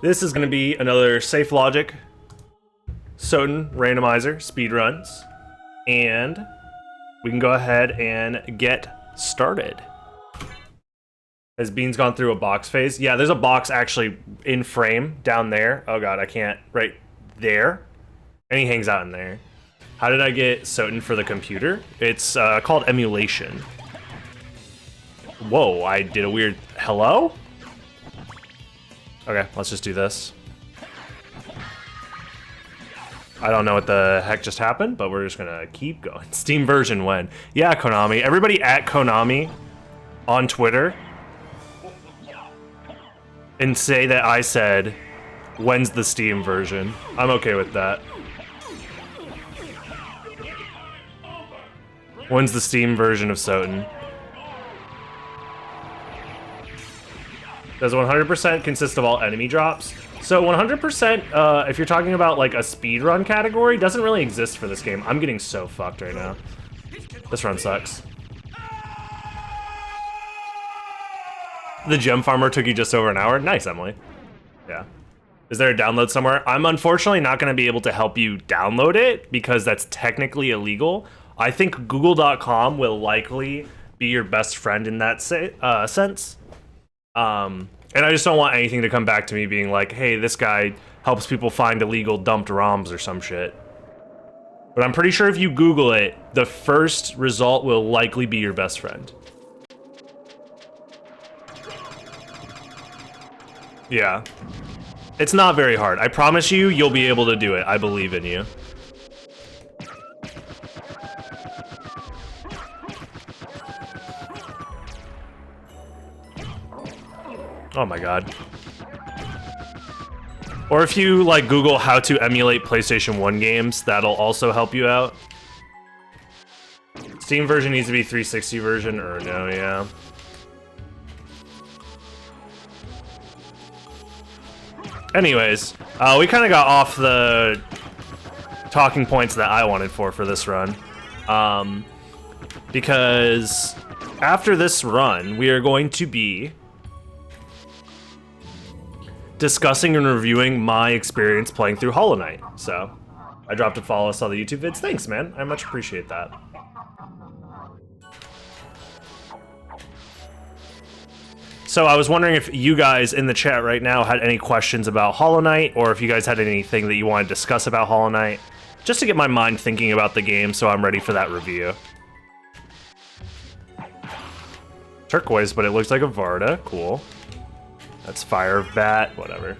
This is going to be another Safe Logic SotN Randomizer speedruns, and we can go ahead and get started. Has Beans gone through a box phase? Yeah, there's a box actually in frame down there. Oh god, I can't. Right there. And he hangs out in there. How did I get SotN for the computer? It's called emulation. Whoa, I did a weird... Hello? Okay, let's just do this. I don't know what the heck just happened, but we're just gonna keep going. Steam version when? Yeah, Konami. Everybody at Konami on Twitter and say that I said, when's the Steam version? I'm okay with that. When's the Steam version of SotN? Does 100% consist of all enemy drops? So 100%, if you're talking about like a speedrun category, doesn't really exist for this game. I'm getting so fucked right now. This run sucks. The gem farmer took you just over an hour? Nice, Emily. Yeah. Is there a download somewhere? I'm unfortunately not going to be able to help you download it because that's technically illegal. I think Google.com will likely be your best friend in that sense. And I just don't want anything to come back to me being like, hey, this guy helps people find illegal dumped ROMs or some shit. But I'm pretty sure if you Google it, the first result will likely be your best friend. Yeah. It's not very hard. I promise you, you'll be able to do it. I believe in you. Oh my god. Or if you like Google how to emulate PlayStation 1 games, that'll also help you out. Steam version needs to be 360 version, or no, yeah. Anyways, we kind of got off the talking points that I wanted for this run. Because after this run, we are going to be discussing and reviewing my experience playing through Hollow Knight. So, I dropped a follow, saw the YouTube vids. Thanks, man. I much appreciate that. So, I was wondering if you guys in the chat right now had any questions about Hollow Knight, or if you guys had anything that you want to discuss about Hollow Knight, just to get my mind thinking about the game so I'm ready for that review. Turquoise, but it looks like a Varda. Cool. That's Fire Bat, whatever.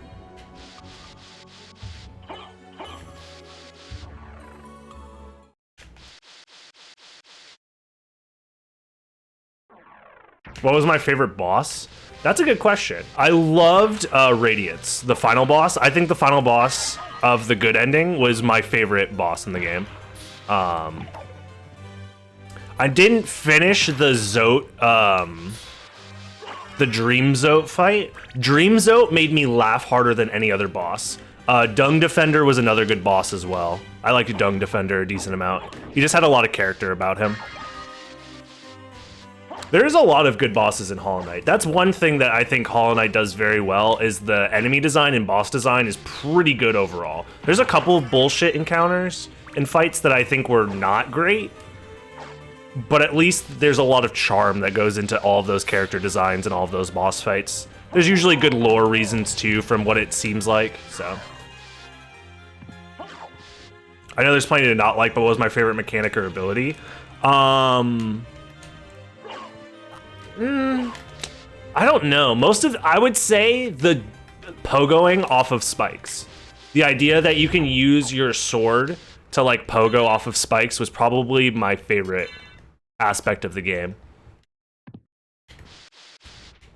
What was my favorite boss? That's a good question. I loved Radiance, the final boss. I think the final boss of the good ending was my favorite boss in the game. I didn't finish the Zote, the Dream Zote fight. Dream Zote made me laugh harder than any other boss. Dung Defender was another good boss as well. I liked Dung Defender a decent amount. He just had a lot of character about him. There's a lot of good bosses in Hollow Knight. That's one thing that I think Hollow Knight does very well, is the enemy design and boss design is pretty good overall. There's a couple of bullshit encounters and fights that I think were not great, but at least there's a lot of charm that goes into all of those character designs and all of those boss fights. There's usually good lore reasons too, from what it seems like, so. I know there's plenty to not like, but what was my favorite mechanic or ability? I don't know. I would say the pogoing off of spikes. The idea that you can use your sword to like pogo off of spikes was probably my favorite aspect of the game,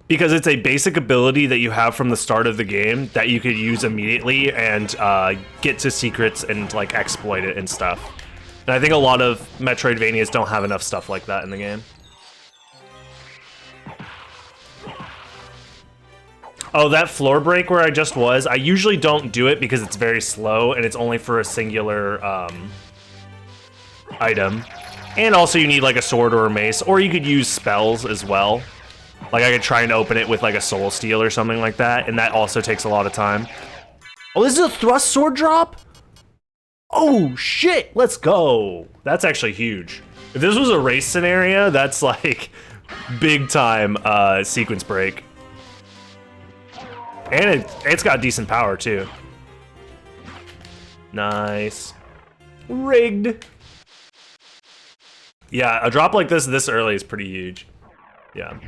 because it's a basic ability that you have from the start of the game that you could use immediately and get to secrets and like exploit it and stuff. And I think a lot of Metroidvanias don't have enough stuff like that in the game. Oh, that floor break where I just was, I usually don't do it because it's very slow and it's only for a singular item. And also you need like a sword or a mace, or you could use spells as well. Like I could try and open it with like a soul steel or something like that, and that also takes a lot of time. Oh, this is a thrust sword drop? Oh shit, let's go. That's actually huge. If this was a race scenario, that's like big time sequence break. And it's got decent power too. Nice. Rigged. Yeah, a drop like this early is pretty huge. Yeah.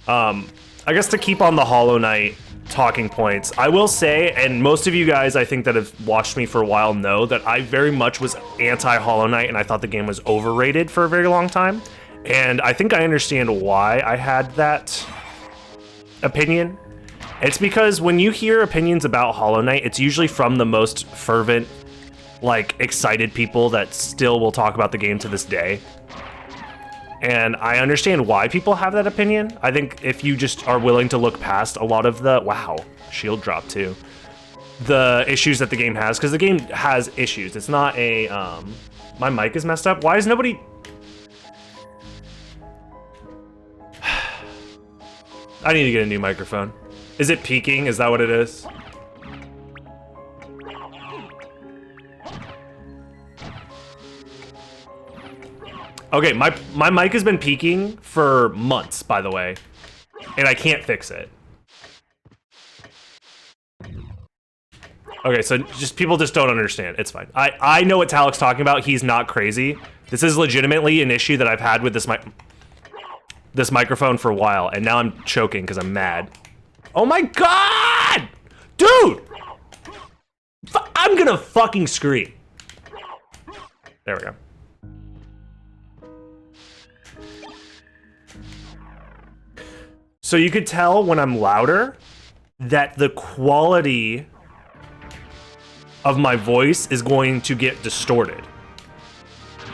I guess to keep on the Hollow Knight talking points, I will say, and most of you guys I think that have watched me for a while know that I very much was anti-Hollow Knight and I thought the game was overrated for a very long time. And I think I understand why I had that opinion. It's because when you hear opinions about Hollow Knight, it's usually from the most fervent, like, excited people that still will talk about the game to this day. And I understand why people have that opinion. I think if you just are willing to look past a lot of the, wow, shield drop too, the issues that the game has, because the game has issues. It's not a, my mic is messed up. Why is nobody... I need to get a new microphone. Is it peaking? Is that what it is? Okay, my mic has been peaking for months, by the way, and I can't fix it. Okay, so people just don't understand. It's fine. I know what Talik's talking about. He's not crazy. This is legitimately an issue that I've had with this microphone for a while, and now I'm choking because I'm mad. Oh my god! Dude! I'm gonna fucking scream. There we go. So you could tell when I'm louder that the quality of my voice is going to get distorted.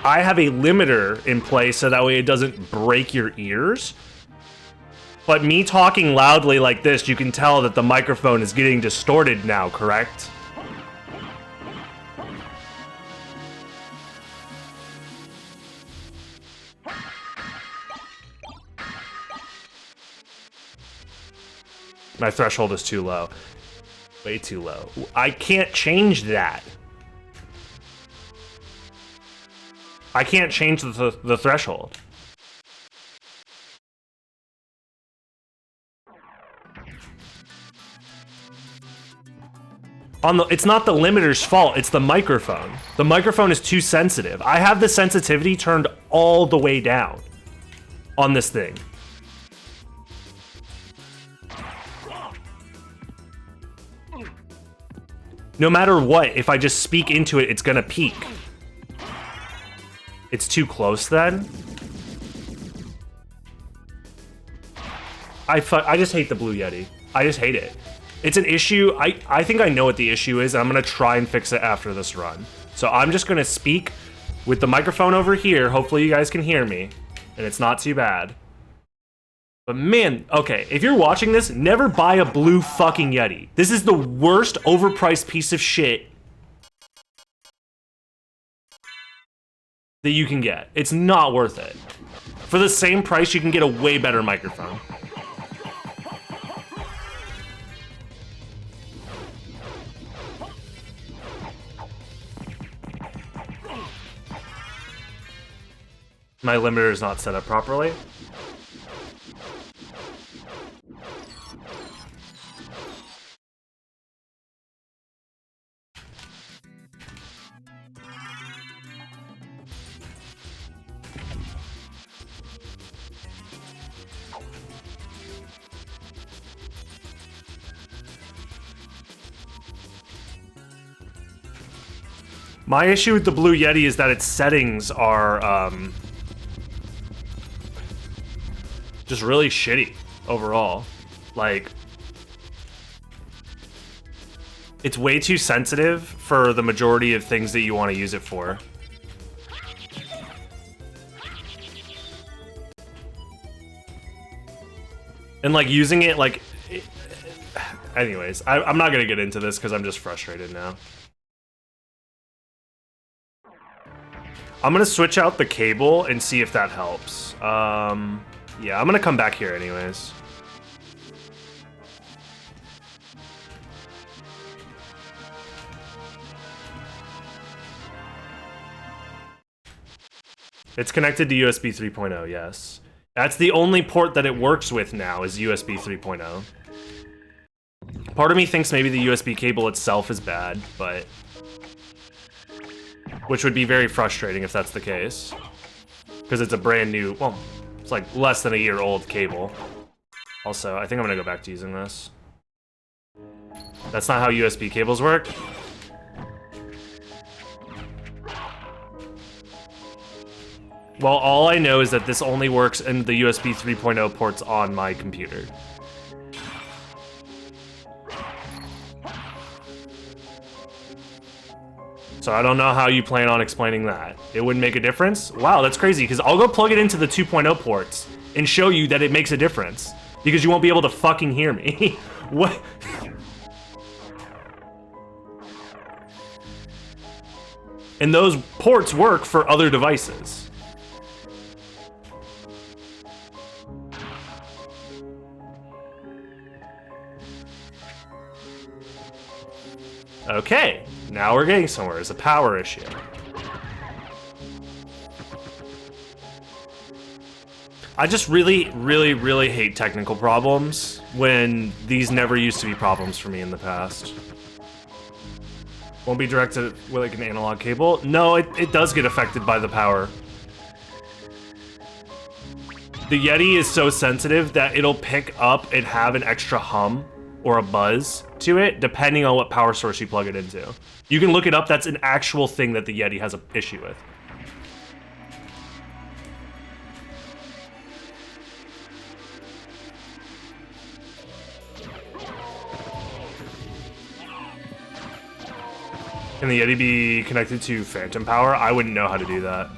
I have a limiter in place so that way it doesn't break your ears. But me talking loudly like this, you can tell that the microphone is getting distorted now, correct? My threshold is too low. Way too low. I can't change that. I can't change the threshold. It's not the limiter's fault, it's the microphone. The microphone is too sensitive. I have the sensitivity turned all the way down on this thing. No matter what, if I just speak into it, it's gonna peak. It's too close then. I just hate the Blue Yeti. I just hate it. It's an issue. I think I know what the issue is, and I'm gonna try and fix it after this run. So I'm just gonna speak with the microphone over here. Hopefully you guys can hear me, and it's not too bad. But man, okay, if you're watching this, never buy a blue fucking Yeti. This is the worst overpriced piece of shit that you can get. It's not worth it. For the same price, you can get a way better microphone. My limiter is not set up properly. My issue with the Blue Yeti is that its settings are just really shitty overall. Like, it's way too sensitive for the majority of things that you want to use it for. And like using it like... Anyways, I'm not gonna get into this because I'm just frustrated now. I'm gonna switch out the cable and see if that helps. Yeah, I'm gonna come back here anyways. It's connected to USB 3.0, yes. That's the only port that it works with now is USB 3.0. Part of me thinks maybe the USB cable itself is bad, but... which would be very frustrating if that's the case. Because it's a brand new, well, it's like less than a year old cable. Also, I think I'm gonna go back to using this. That's not how USB cables work. Well, all I know is that this only works in the USB 3.0 ports on my computer. So I don't know how you plan on explaining that. It wouldn't make a difference? Wow, that's crazy, because I'll go plug it into the 2.0 ports and show you that it makes a difference. Because you won't be able to fucking hear me. What? And those ports work for other devices. Okay, now we're getting somewhere. It's a power issue. I just really, really, really hate technical problems when these never used to be problems for me in the past. Won't be directed with like an analog cable. No, it does get affected by the power. The Yeti is so sensitive that it'll pick up and have an extra hum or a buzz to it, depending on what power source you plug it into. You can look it up, that's an actual thing that the Yeti has an issue with. Can the Yeti be connected to phantom power? I wouldn't know how to do that.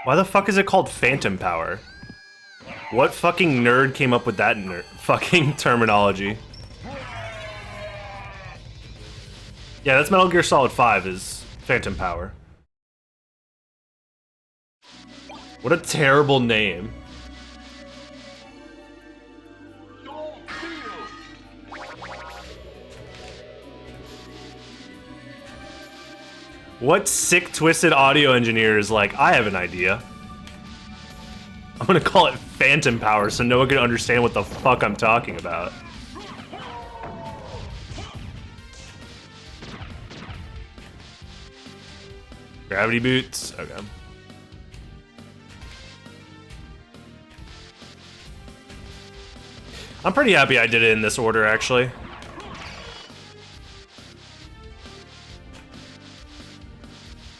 Why the fuck is it called phantom power? What fucking nerd came up with that fucking terminology? Yeah, that's Metal Gear Solid 5 is phantom power. What a terrible name. What sick, twisted audio engineer is like, I have an idea. I'm gonna call it phantom power so no one can understand what the fuck I'm talking about. Gravity boots? Okay. I'm pretty happy I did it in this order, actually.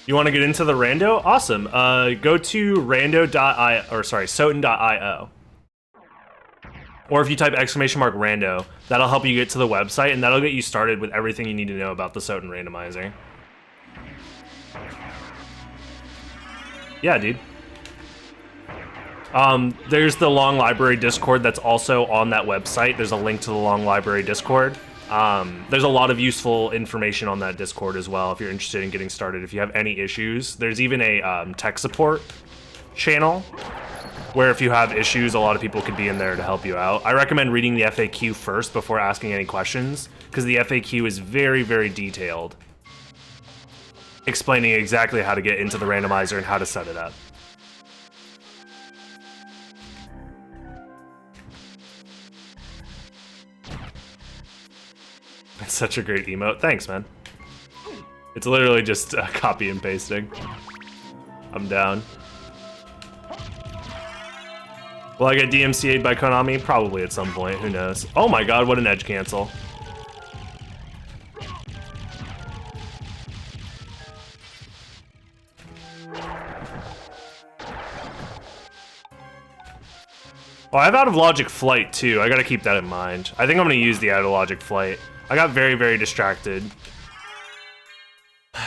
You want to get into the rando? Awesome. Go to SotN.io. Or if you type !rando, that'll help you get to the website, and that'll get you started with everything you need to know about the SotN randomizer. Yeah, dude. There's the Long Library Discord that's also on that website. There's a link to the Long Library Discord. There's a lot of useful information on that Discord as well if you're interested in getting started. If you have any issues, there's even a tech support channel where if you have issues, a lot of people could be in there to help you out. I recommend reading the FAQ first before asking any questions, because the FAQ is very, very detailed, explaining exactly how to get into the randomizer and how to set it up. It's such a great emote. Thanks, man. It's literally just copy and pasting. I'm down. Will I get DMCA'd by Konami? Probably at some point. Who knows? Oh my god, what an edge cancel. Oh, I have out of logic flight too. I gotta keep that in mind. I think I'm gonna use the out of logic flight. I got very, very distracted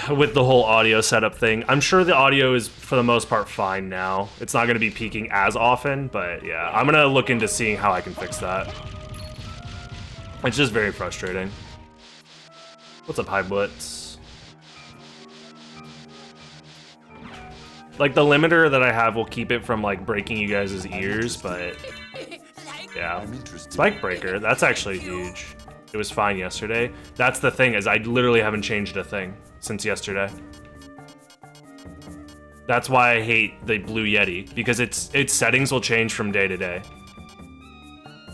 with the whole audio setup thing. I'm sure the audio is, for the most part, fine now. It's not going to be peaking as often, but yeah, I'm going to look into seeing how I can fix that. It's just very frustrating. What's up, High Blitz? Like, the limiter that I have will keep it from, like, breaking you guys' ears, but yeah. Spike Breaker, that's actually huge. It was fine yesterday. That's the thing, is I literally haven't changed a thing since yesterday. That's why I hate the Blue Yeti, because its settings will change from day to day.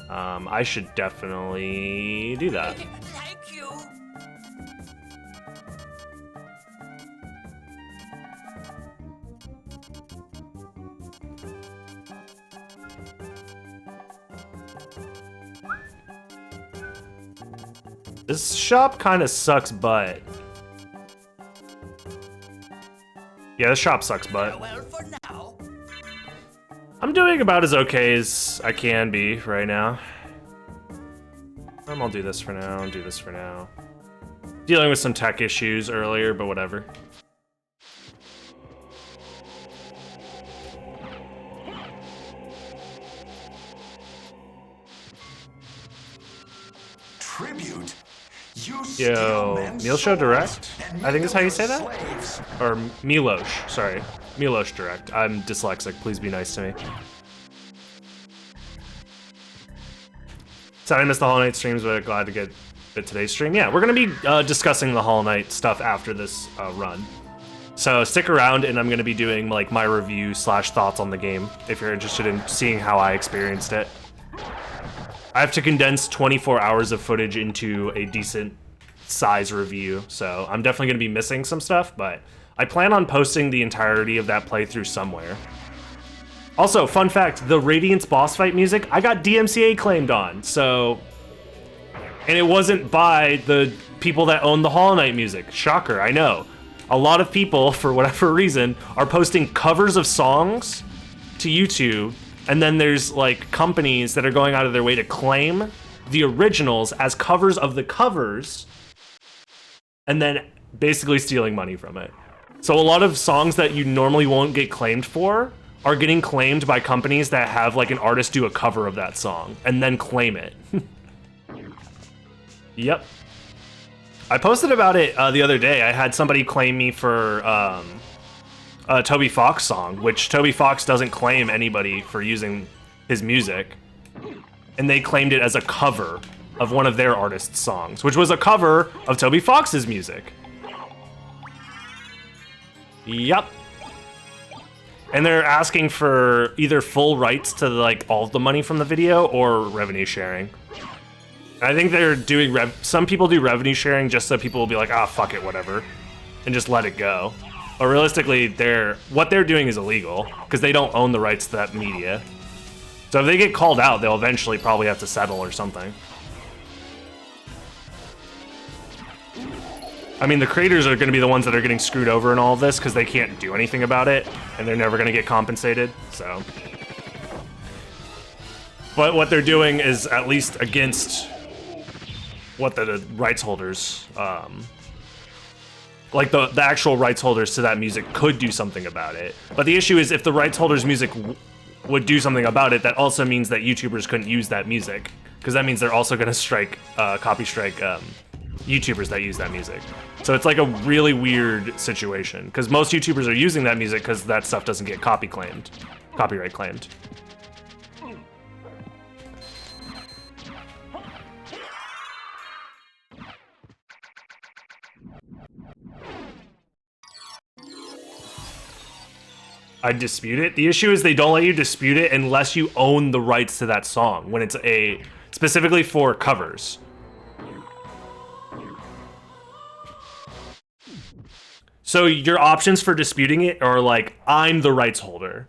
I should definitely do that. Thank you. This shop kind of sucks butt. Yeah, this shop sucks butt. Well, for now. I'm doing about as okay as I can be right now. I'll do this for now, and do this for now. Dealing with some tech issues earlier, but whatever. Tribute. Yo, Meal Show Direct? I think is how you say that? Or Milosh, sorry. Milosh Direct. I'm dyslexic, please be nice to me. Sorry I missed the Hollow Knight streams, but glad to get today's stream. Yeah, we're gonna be discussing the Hollow Knight stuff after this run. So stick around, and I'm gonna be doing like my review / thoughts on the game, if you're interested in seeing how I experienced it. I have to condense 24 hours of footage into a decent size review, so I'm definitely going to be missing some stuff, but I plan on posting the entirety of that playthrough somewhere. Also, fun fact, the Radiance boss fight music, I got DMCA claimed on, so... And it wasn't by the people that own the Hollow Knight music. Shocker, I know. A lot of people, for whatever reason, are posting covers of songs to YouTube, and then there's like companies that are going out of their way to claim the originals as covers of the covers, and then basically stealing money from it. So a lot of songs that you normally won't get claimed for are getting claimed by companies that have like an artist do a cover of that song and then claim it. Yep. I posted about it the other day. I had somebody claim me for a Toby Fox song, which Toby Fox doesn't claim anybody for using his music. And they claimed it as a cover of one of their artists' songs, which was a cover of Toby Fox's music. Yep. And they're asking for either full rights to like all of the money from the video or revenue sharing. I think they're doing some people do revenue sharing just so people will be like, ah, fuck it, whatever, and just let it go. But realistically, what they're doing is illegal because they don't own the rights to that media. So if they get called out, they'll eventually probably have to settle or something. I mean, the creators are going to be the ones that are getting screwed over in all of this because they can't do anything about it, and they're never going to get compensated, so. But what they're doing is at least against what the rights holders, like the actual rights holders to that music could do something about it. But the issue is if the rights holders' music would do something about it, that also means that YouTubers couldn't use that music, because that means they're also going to strike, copy strike YouTubers that use that music. So it's like a really weird situation, because most YouTubers are using that music because that stuff doesn't get copyright claimed. I dispute it. The issue is they don't let you dispute it unless you own the rights to that song, when it's specifically for covers. So your options for disputing it are like, I'm the rights holder,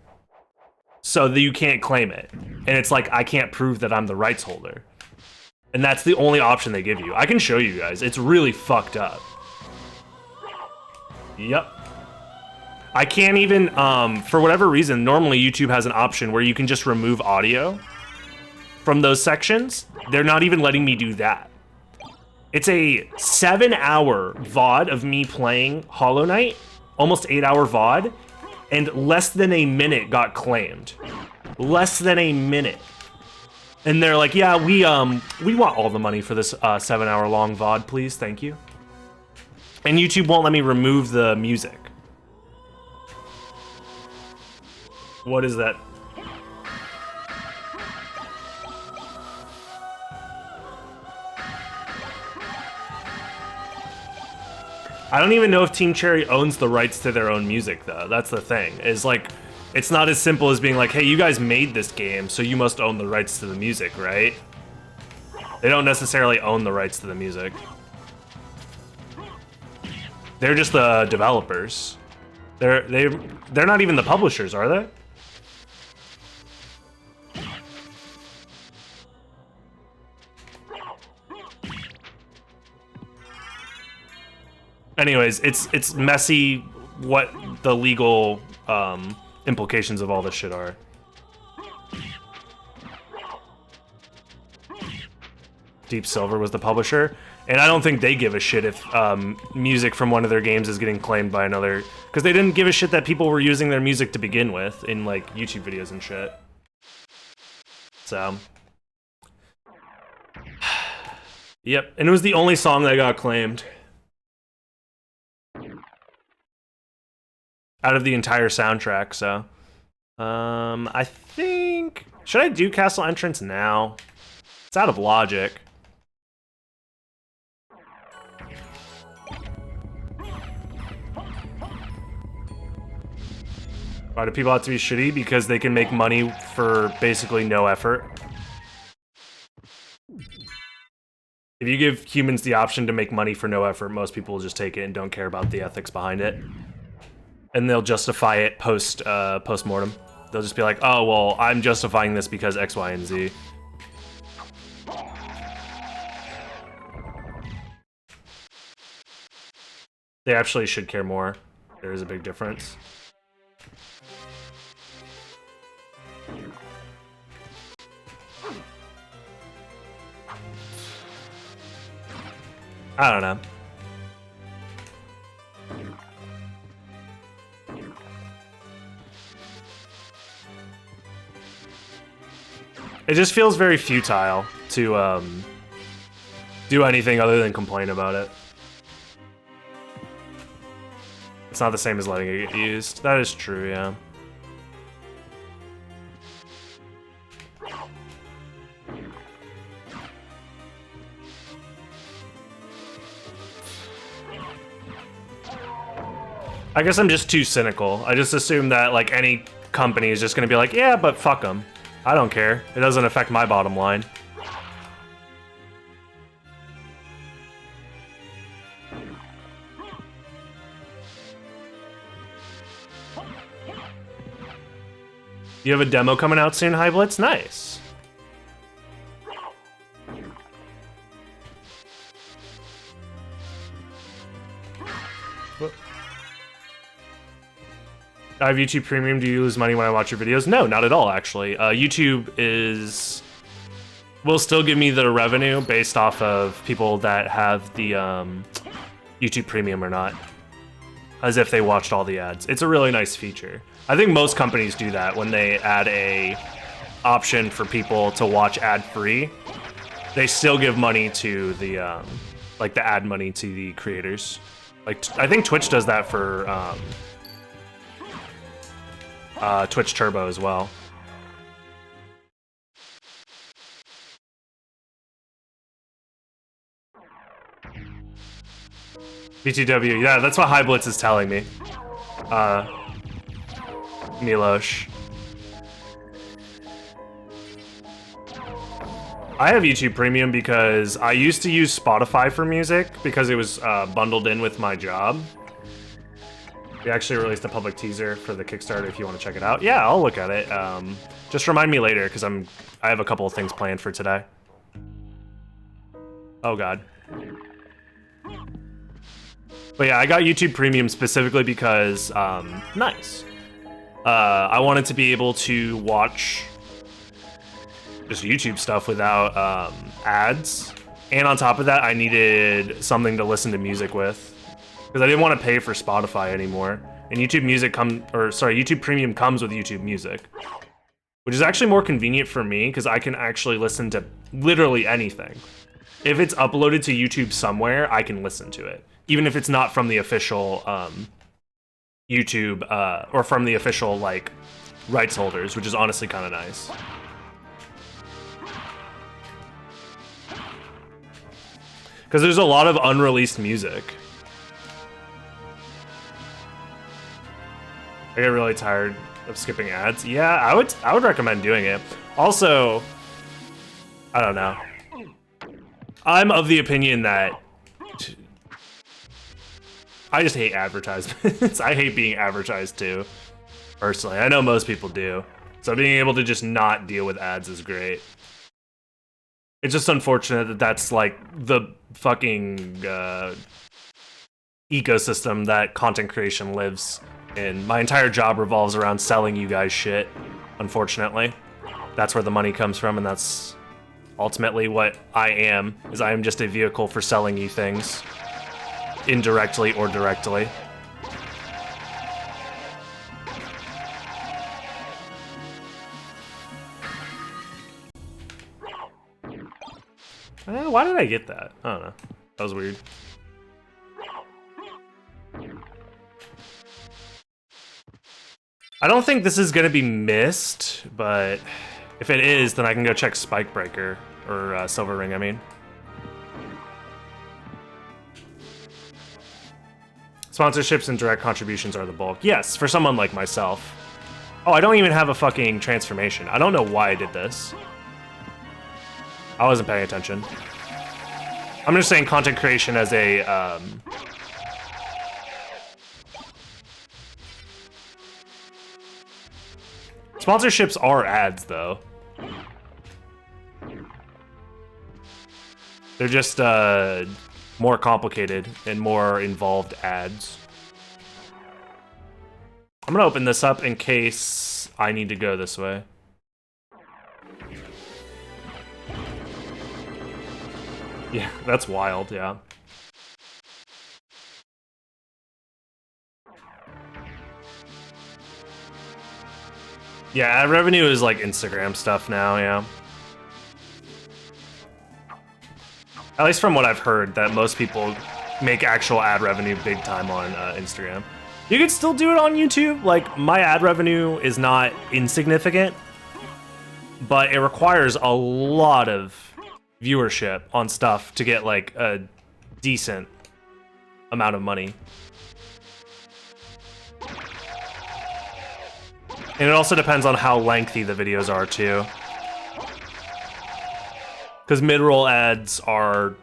so that you can't claim it. And it's like, I can't prove that I'm the rights holder. And that's the only option they give you. I can show you guys. It's really fucked up. Yep. I can't even, for whatever reason, normally YouTube has an option where you can just remove audio from those sections. They're not even letting me do that. It's a 7-hour VOD of me playing Hollow Knight, almost 8-hour VOD, and less than a minute got claimed. Less than a minute. And they're like, yeah, we want all the money for this 7-hour long VOD, please, thank you. And YouTube won't let me remove the music. What is that? I don't even know if Team Cherry owns the rights to their own music, though. That's the thing. Is like, it's not as simple as being like, hey, you guys made this game, so you must own the rights to the music, right? They don't necessarily own the rights to the music. They're just the developers. They're not even the publishers, are they? Anyways, it's messy what the legal implications of all this shit are. Deep Silver was the publisher, and I don't think they give a shit if music from one of their games is getting claimed by another, because they didn't give a shit that people were using their music to begin with in like YouTube videos and shit. So, yep, and it was the only song that got claimed out of the entire soundtrack. So, I think, should I do Castle Entrance now? It's out of logic. Why do people have to be shitty? Because they can make money for basically no effort. If you give humans the option to make money for no effort, most people will just take it and don't care about the ethics behind it. And they'll justify it post-mortem. They'll just be like, oh, well, I'm justifying this because X, Y, and Z. They actually should care more. There is a big difference. I don't know. It just feels very futile to do anything other than complain about it. It's not the same as letting it get used. That is true, yeah. I guess I'm just too cynical. I just assume that like any company is just gonna be like, yeah, but fuck them. I don't care. It doesn't affect my bottom line. You have a demo coming out soon, High Blitz? Nice. I have YouTube Premium. Do you lose money when I watch your videos? No, not at all, actually. YouTube will still give me the revenue based off of people that have the YouTube Premium or not, as if they watched all the ads. It's a really nice feature. I think most companies do that when they add a option for people to watch ad-free. They still give money to the like the ad money to the creators. Like I think Twitch does that for Twitch Turbo as well. BTW, yeah, that's what High Blitz is telling me. Milosh. I have YouTube Premium because I used to use Spotify for music because it was bundled in with my job. We actually released a public teaser for the Kickstarter if you want to check it out. Yeah, I'll look at it. Just remind me later because I have a couple of things planned for today. Oh god. But yeah, I got YouTube Premium specifically because, nice. I wanted to be able to watch just YouTube stuff without ads. And on top of that, I needed something to listen to music with because I didn't want to pay for Spotify anymore. And YouTube Premium comes with YouTube Music, which is actually more convenient for me because I can actually listen to literally anything. If it's uploaded to YouTube somewhere, I can listen to it, even if it's not from the official YouTube or from the official like rights holders, which is honestly kind of nice. Because there's a lot of unreleased music. I get really tired of skipping ads. Yeah, I would recommend doing it. Also, I don't know. I'm of the opinion that I just hate advertisements. I hate being advertised to, personally. I know most people do. So being able to just not deal with ads is great. It's just unfortunate that that's like the fucking ecosystem that content creation lives in. My entire job revolves around selling you guys shit, unfortunately. That's where the money comes from, and that's ultimately what I am, is I am just a vehicle for selling you things, indirectly or directly. Why did I get that? I don't know. That was weird. I don't think this is gonna be missed, but if it is, then I can go check Spikebreaker, or Silver Ring, I mean. Sponsorships and direct contributions are the bulk. Yes, for someone like myself. Oh, I don't even have a fucking transformation. I don't know why I did this. I wasn't paying attention. I'm just saying content creation as a, Sponsorships are ads, though. They're just, more complicated and more involved ads. I'm gonna open this up in case I need to go this way. Yeah, that's wild, yeah. Yeah, ad revenue is like Instagram stuff now, yeah. At least from what I've heard, that most people make actual ad revenue big time on Instagram. You could still do it on YouTube. Like, my ad revenue is not insignificant, but it requires a lot of viewership on stuff to get like a decent amount of money. And it also depends on how lengthy the videos are too. Because mid-roll ads are,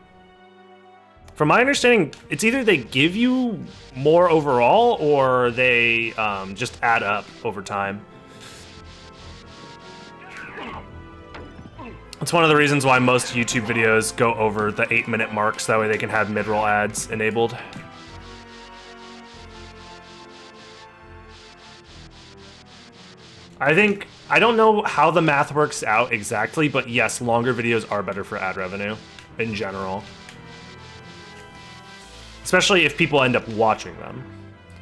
from my understanding, it's either they give you more overall or they just add up over time. It's one of the reasons why most YouTube videos go over the 8-minute marks, that way they can have mid-roll ads enabled. I don't know how the math works out exactly, but yes, longer videos are better for ad revenue in general. Especially if people end up watching them.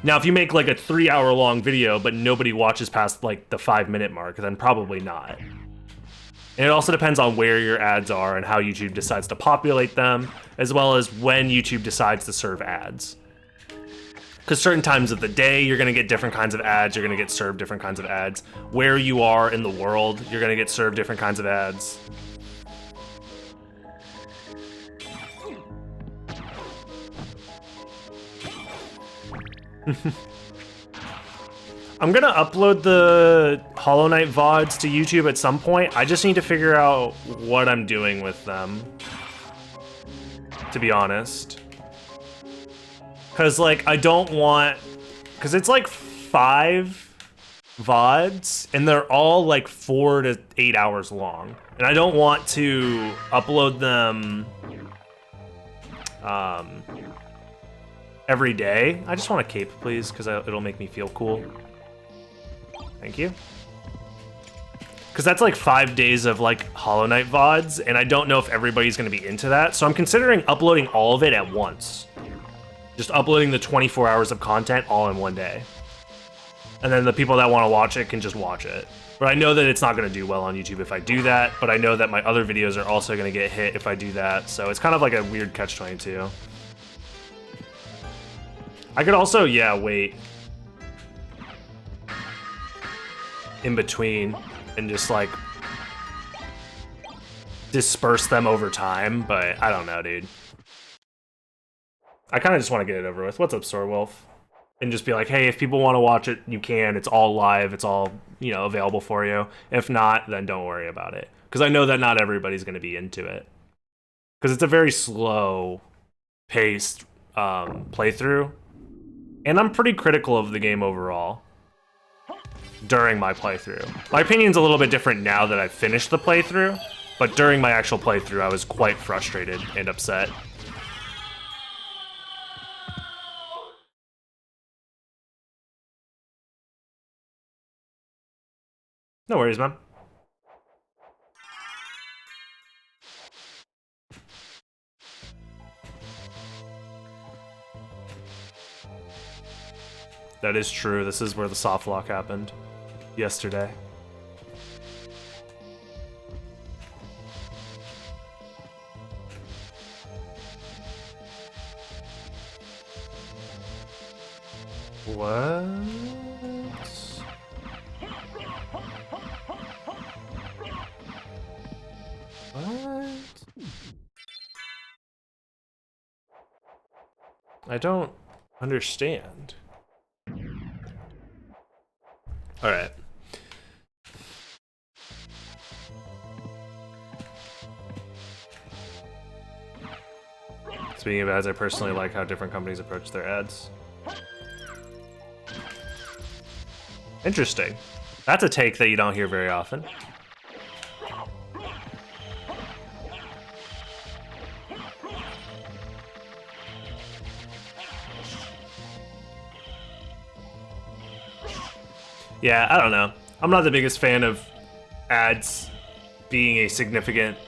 Now, if you make like a 3-hour-long video, but nobody watches past like the 5-minute mark, then probably not. And it also depends on where your ads are and how YouTube decides to populate them, as well as when YouTube decides to serve ads. Because certain times of the day, you're going to get different kinds of ads, you're going to get served different kinds of ads. Where you are in the world, you're going to get served different kinds of ads. I'm going to upload the Hollow Knight VODs to YouTube at some point. I just need to figure out what I'm doing with them, to be honest. Because, like, I don't want... Because it's, like, 5 VODs, and they're all, like, 4 to 8 hours long. And I don't want to upload them every day. I just want a cape, please, because it'll make me feel cool. Thank you. because that's like 5 days of like Hollow Knight VODs, and I don't know if everybody's gonna be into that. So I'm considering uploading all of it at once. Just uploading the 24 hours of content all in one day. And then the people that want to watch it can just watch it. But I know that it's not going to do well on YouTube if I do that, but I know that my other videos are also going to get hit if I do that, so it's kind of like a weird catch-22. I could also, yeah, wait in between and just like disperse them over time, but I don't know, dude. I kind of just want to get it over with. What's up, Storewolf? And just be like, hey, if people want to watch it, you can. It's all live. It's all, you know, available for you. If not, then don't worry about it. Because I know that not everybody's going to be into it. Because it's a very slow-paced playthrough. And I'm pretty critical of the game overall during my playthrough. My opinion's a little bit different now that I've finished the playthrough. But during my actual playthrough, I was quite frustrated and upset. No worries, man. That is true. This is where the soft lock happened yesterday. What? What? I don't understand. All right. Speaking of ads, I personally like how different companies approach their ads. Interesting. That's a take that you don't hear very often. Yeah, I don't know. I'm not the biggest fan of ads being a significant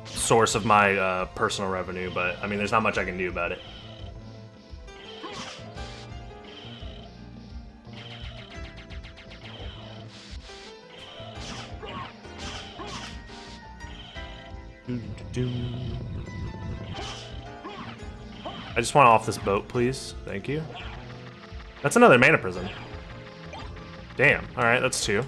source of my personal revenue, but I mean, there's not much I can do about it. I just want off this boat, please. Thank you. That's another mana prism. Damn. All right, that's 2.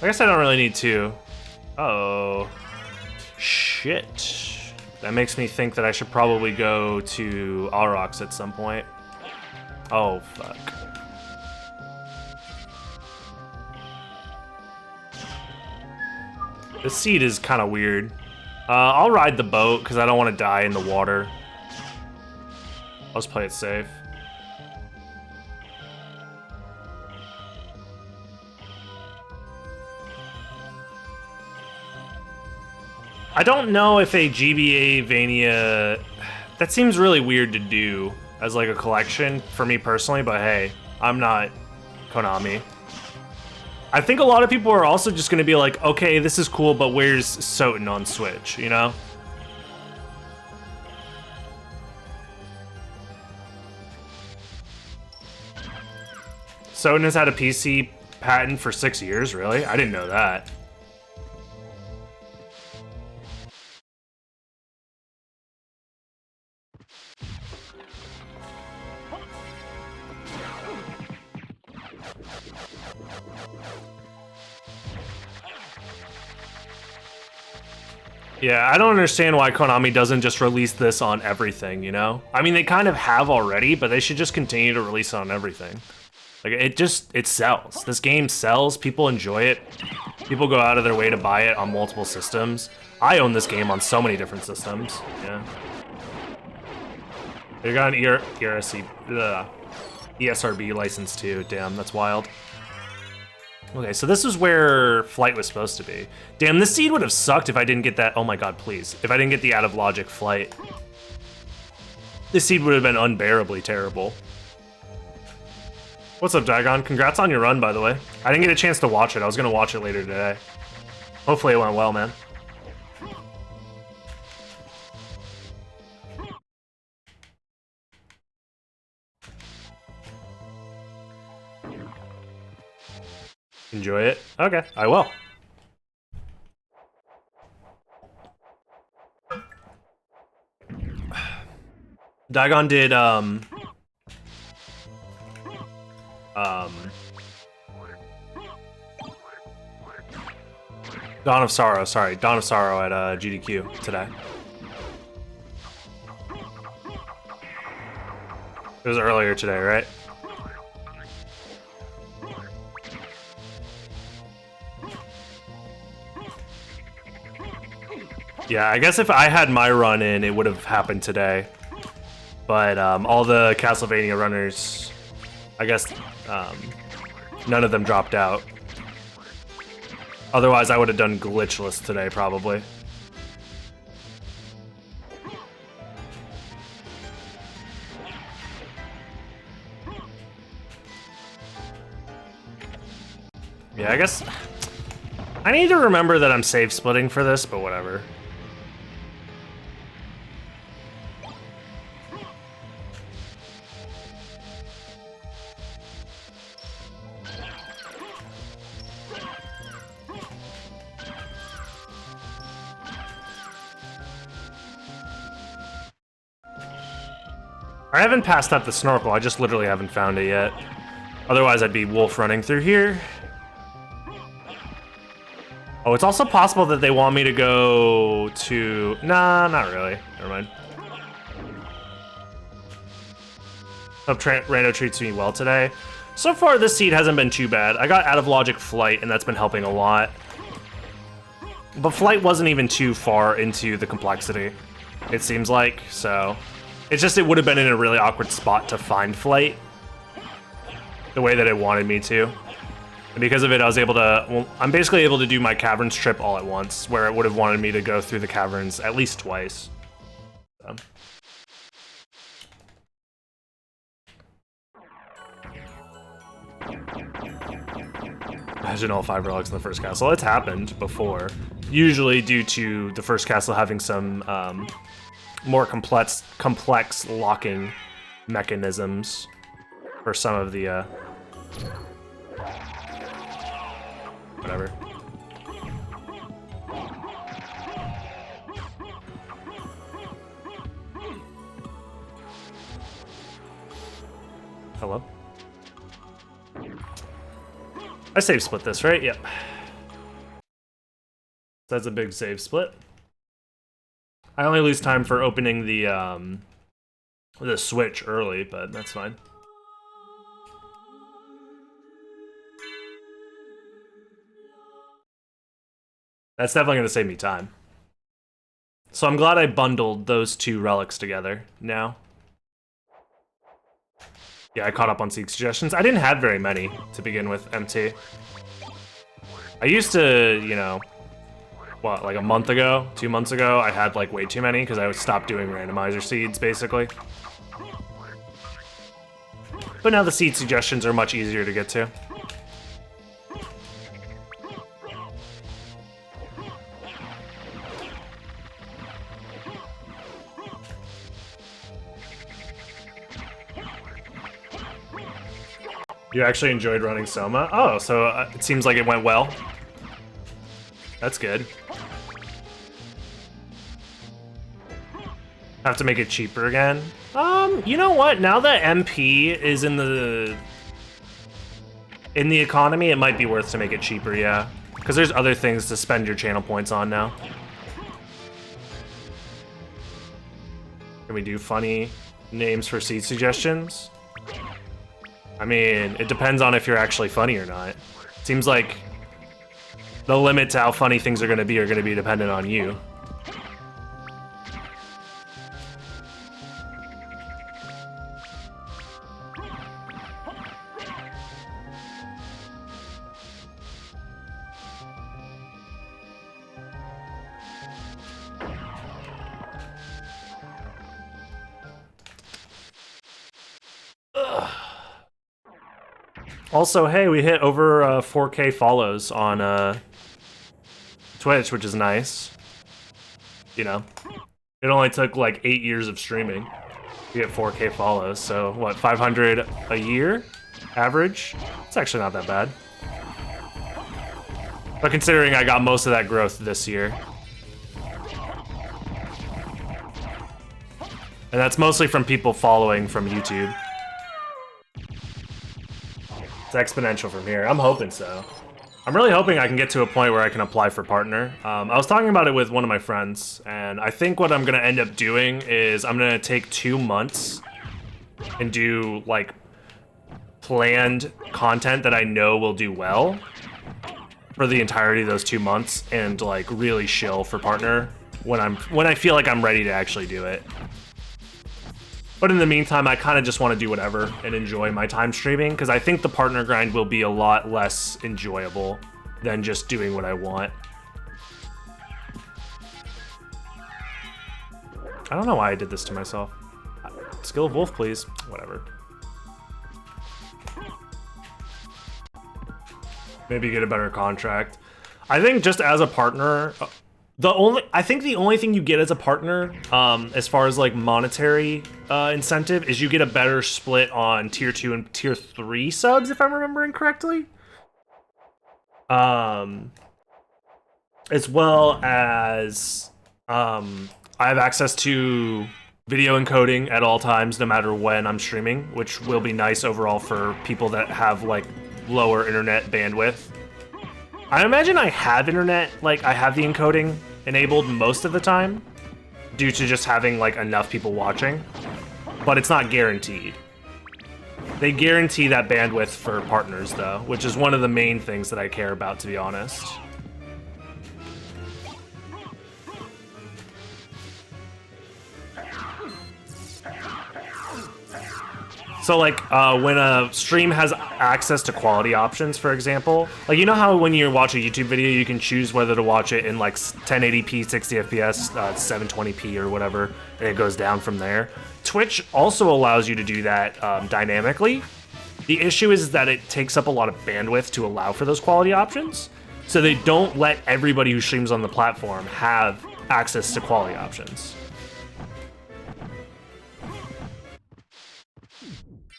I guess I don't really need 2. Oh, shit. That makes me think that I should probably go to Alrox at some point. Oh, fuck. This seed is kind of weird. I'll ride the boat because I don't want to die in the water. I'll just play it safe. I don't know if a GBA Vania... That seems really weird to do as like a collection for me personally, but hey, I'm not Konami. I think a lot of people are also just gonna be like, okay, this is cool, but where's SotN on Switch, you know? SotN has had a PC patent for 6 years, really? I didn't know that. Yeah, I don't understand why Konami doesn't just release this on everything, you know? I mean, they kind of have already, but they should just continue to release it on everything. Like, it sells. This game sells, people enjoy it. People go out of their way to buy it on multiple systems. I own this game on so many different systems, yeah. They got an ESRB license too, damn, that's wild. Okay, so this is where Flight was supposed to be. Damn, this seed would have sucked if I didn't get that. Oh my god, please. If I didn't get the out of logic Flight. This seed would have been unbearably terrible. What's up, Dagon? Congrats on your run, by the way. I didn't get a chance to watch it. I was gonna watch it later today. Hopefully it went well, man. Enjoy it? Okay, I will. Dagon did, Dawn of Sorrow, sorry. Dawn of Sorrow at GDQ today. It was earlier today, right? Yeah, I guess if I had my run in, it would have happened today. But all the Castlevania runners, I guess none of them dropped out. Otherwise, I would have done glitchless today, probably. Yeah, I guess I need to remember that I'm save splitting for this, but whatever. I haven't passed up the snorkel, I just literally haven't found it yet. Otherwise, I'd be wolf running through here. Oh, it's also possible that they want me to go to... Nah, not really. Never mind. Hope Rando treats me well today. So far, this seed hasn't been too bad. I got out of logic flight, and that's been helping a lot. But flight wasn't even too far into the complexity, it seems like, so... It's just it would have been in a really awkward spot to find flight the way that it wanted me to. And because of it, I was able to, well, I'm basically able to do my caverns trip all at once, where it would have wanted me to go through the caverns at least twice. So. Imagine all 5 relics in the first castle. It's happened before. Usually due to the first castle having some more complex locking mechanisms for some of the whatever. Hello? I save split this, right? Yep. That's a big save split. I only lose time for opening the switch early, but that's fine. That's definitely going to save me time. So I'm glad I bundled those 2 relics together now. Yeah, I caught up on seed suggestions. I didn't have very many to begin with, MT. I used to, you know, what, like a month ago, 2 months ago, I had like way too many because I would stop doing randomizer seeds, basically. But now the seed suggestions are much easier to get to. You actually enjoyed running Soma? Oh, so it seems like it went well. That's good. Have to make it cheaper again? You know what? Now that MP is in the economy, it might be worth to make it cheaper, yeah. Because there's other things to spend your channel points on now. Can we do funny names for seed suggestions? I mean, it depends on if you're actually funny or not. Seems like the limit to how funny things are going to be dependent on you. Also, hey, we hit over 4K follows on Twitch, which is nice. You know, it only took like 8 years of streaming to get 4K follows. So what, 500 a year average? It's actually not that bad. But considering I got most of that growth this year. And that's mostly from people following from YouTube. It's exponential from here. I'm hoping so. I'm really hoping I can get to a point where I can apply for partner. I was talking about it with one of my friends, and I think what I'm gonna end up doing is I'm gonna take 2 months and do like planned content that I know will do well for the entirety of those 2 months, and like really shill for partner when I feel like I'm ready to actually do it. But in the meantime, I kind of just want to do whatever and enjoy my time streaming, because I think the partner grind will be a lot less enjoyable than just doing what I want. I don't know why I did this to myself. Skill of Wolf, please. Whatever. Maybe get a better contract. I think just as a partner, I think the only thing you get as a partner, as far as like monetary incentive, is you get a better split on tier 2 and tier 3 subs, if I'm remembering correctly. As well as I have access to video encoding at all times, no matter when I'm streaming, which will be nice overall for people that have like lower internet bandwidth. I imagine I have internet, like I have the encoding enabled most of the time due to just having like enough people watching, but it's not guaranteed. They guarantee that bandwidth for partners though, which is one of the main things that I care about, to be honest. So like when a stream has access to quality options, for example, like you know how when you watch a YouTube video, you can choose whether to watch it in like 1080p, 60 FPS, 720p or whatever, and it goes down from there. Twitch also allows you to do that dynamically. The issue is that it takes up a lot of bandwidth to allow for those quality options. So they don't let everybody who streams on the platform have access to quality options.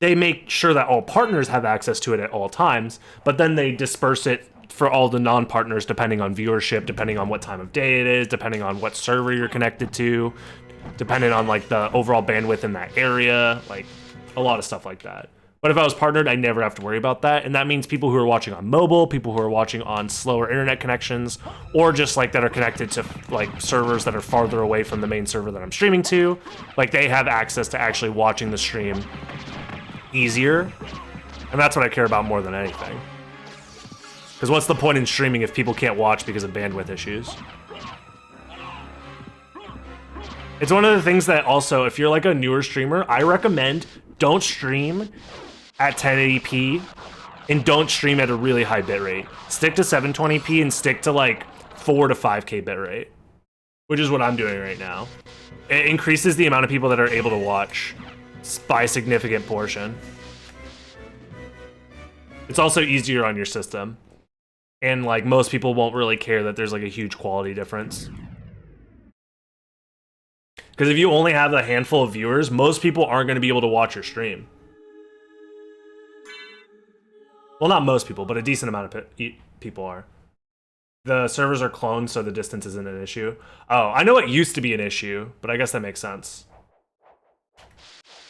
They make sure that all partners have access to it at all times, but then they disperse it for all the non-partners depending on viewership, depending on what time of day it is, depending on what server you're connected to, depending on like the overall bandwidth in that area, like a lot of stuff like that. But if I was partnered, I never have to worry about that, and that means people who are watching on mobile, people who are watching on slower internet connections, or just like that are connected to like servers that are farther away from the main server that I'm streaming to, like they have access to actually watching the stream easier, and that's what I care about more than anything. Because what's the point in streaming if people can't watch because of bandwidth issues? It's one of the things that also, if you're like a newer streamer, I recommend don't stream at 1080p and don't stream at a really high bitrate. Stick to 720p and stick to like 4 to 5k bitrate, which is what I'm doing right now. It increases the amount of people that are able to watch by a significant portion. It's also easier on your system, and like most people won't really care that there's like a huge quality difference. Because if you only have a handful of viewers, most people aren't going to be able to watch your stream. Well, not most people, but a decent amount of people are. The servers are cloned, so the distance isn't an issue. Oh, I know it used to be an issue, but I guess that makes sense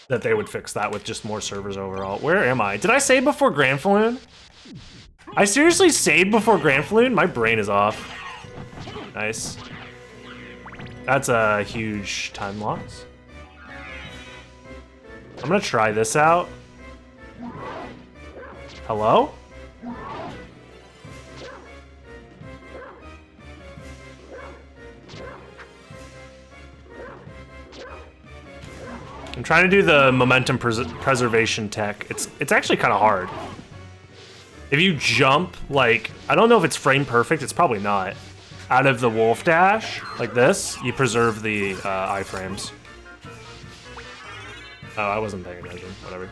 that they would fix that with just more servers overall. Where am I? Did I save before Grand Falloon? I seriously saved before Grand Falloon? My brain is off. Nice. That's a huge time loss. I'm gonna try this out. Hello? I'm trying to do the momentum preservation tech. It's actually kind of hard. If you jump, like, I don't know if it's frame perfect, it's probably not. Out of the wolf dash, like this, you preserve the iframes. Oh, I wasn't paying attention, whatever.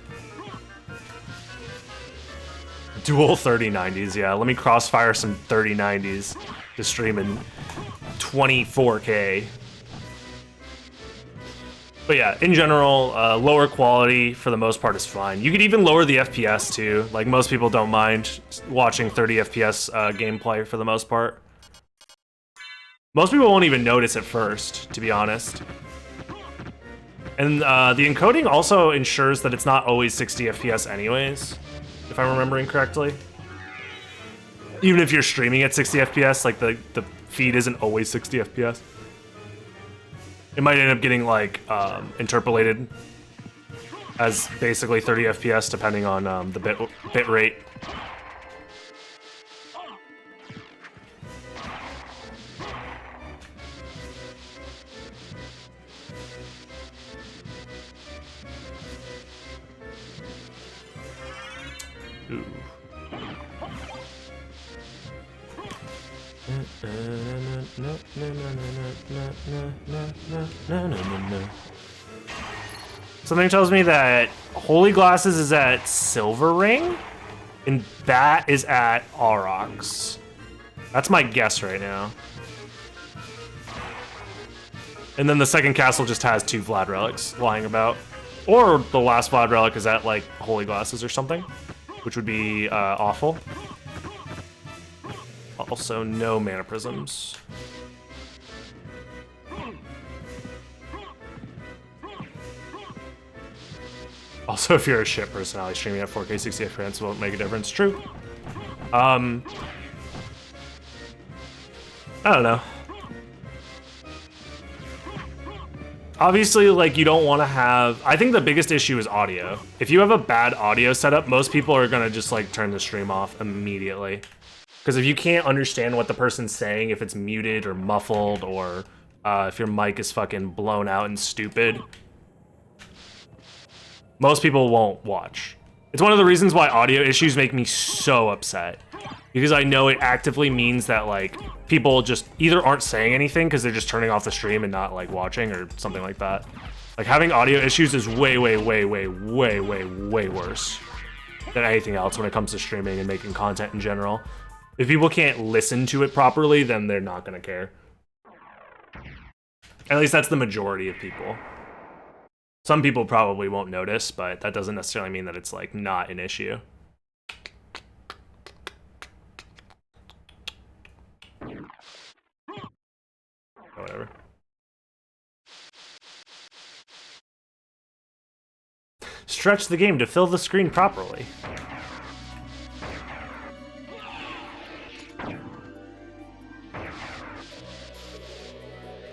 Dual 3090s, yeah. Let me crossfire some 3090s to stream in 24K. But yeah, in general, lower quality for the most part is fine. You could even lower the FPS too. Like, most people don't mind watching 30 FPS gameplay for the most part. Most people won't even notice at first, to be honest. And the encoding also ensures that it's not always 60 FPS anyways, if I'm remembering correctly. Even if you're streaming at 60 FPS, like the feed isn't always 60 FPS. It might end up getting like interpolated as basically 30 FPS depending on the bit rate. Ooh. Something tells me that Holy Glasses is at Silver Ring, and Bat is at Aurochs. That's my guess right now. And then the second castle just has 2 Vlad relics lying about. Or the last Vlad relic is at, like, Holy Glasses or something, which would be awful. Also, no mana prisms. Also, if you're a shit personality, streaming at 4K 60 FPS won't make a difference. True. I don't know. Obviously, like, you don't want to have... I think the biggest issue is audio. If you have a bad audio setup, most people are going to just, like, turn the stream off immediately. Because if you can't understand what the person's saying, if it's muted or muffled, or if your mic is fucking blown out and stupid, most people won't watch. It's one of the reasons why audio issues make me so upset. Because I know it actively means that, like, people just either aren't saying anything because they're just turning off the stream and not, like, watching or something like that. Like, having audio issues is way worse than anything else when it comes to streaming and making content in general. If people can't listen to it properly, then they're not gonna care. At least that's the majority of people. Some people probably won't notice, but that doesn't necessarily mean that it's, like, not an issue. Whatever. Stretch the game to fill the screen properly.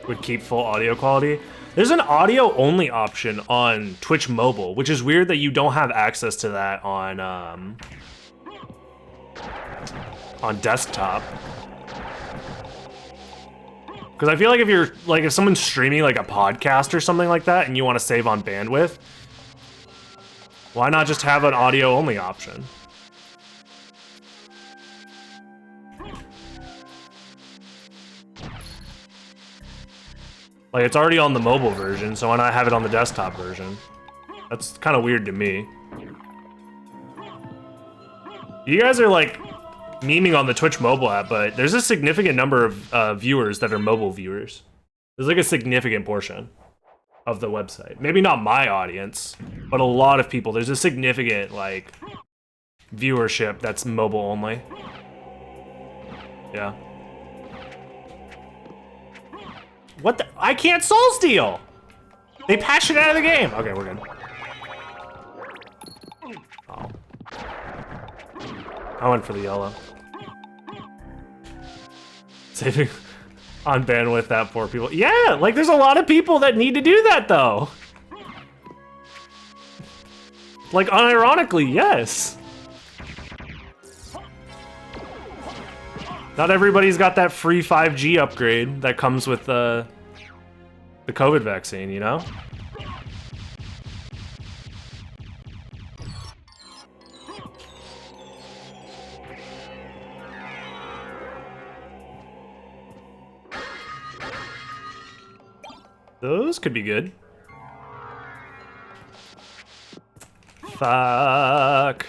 Would keep full audio quality. There's an audio only option on Twitch Mobile, which is weird that you don't have access to that on desktop. Because I feel like if you're, like, if someone's streaming, like, a podcast or something like that and you want to save on bandwidth, why not just have an audio-only option? Like, it's already on the mobile version, so why not have it on the desktop version? That's kind of weird to me. You guys are, like, memeing on the Twitch mobile app, but there's a significant number of viewers that are mobile viewers. There's like a significant portion of the website. Maybe not my audience, but a lot of people. There's a significant, like, viewership that's mobile only. Yeah. What the? I can't soul steal! They patched it out of the game! Okay, we're good. Oh. I went for the yellow. Saving on bandwidth that poor people. Yeah, like, there's a lot of people that need to do that, though. Like, unironically, yes. Not everybody's got that free 5G upgrade that comes with the COVID vaccine, you know? Those could be good. Fuck.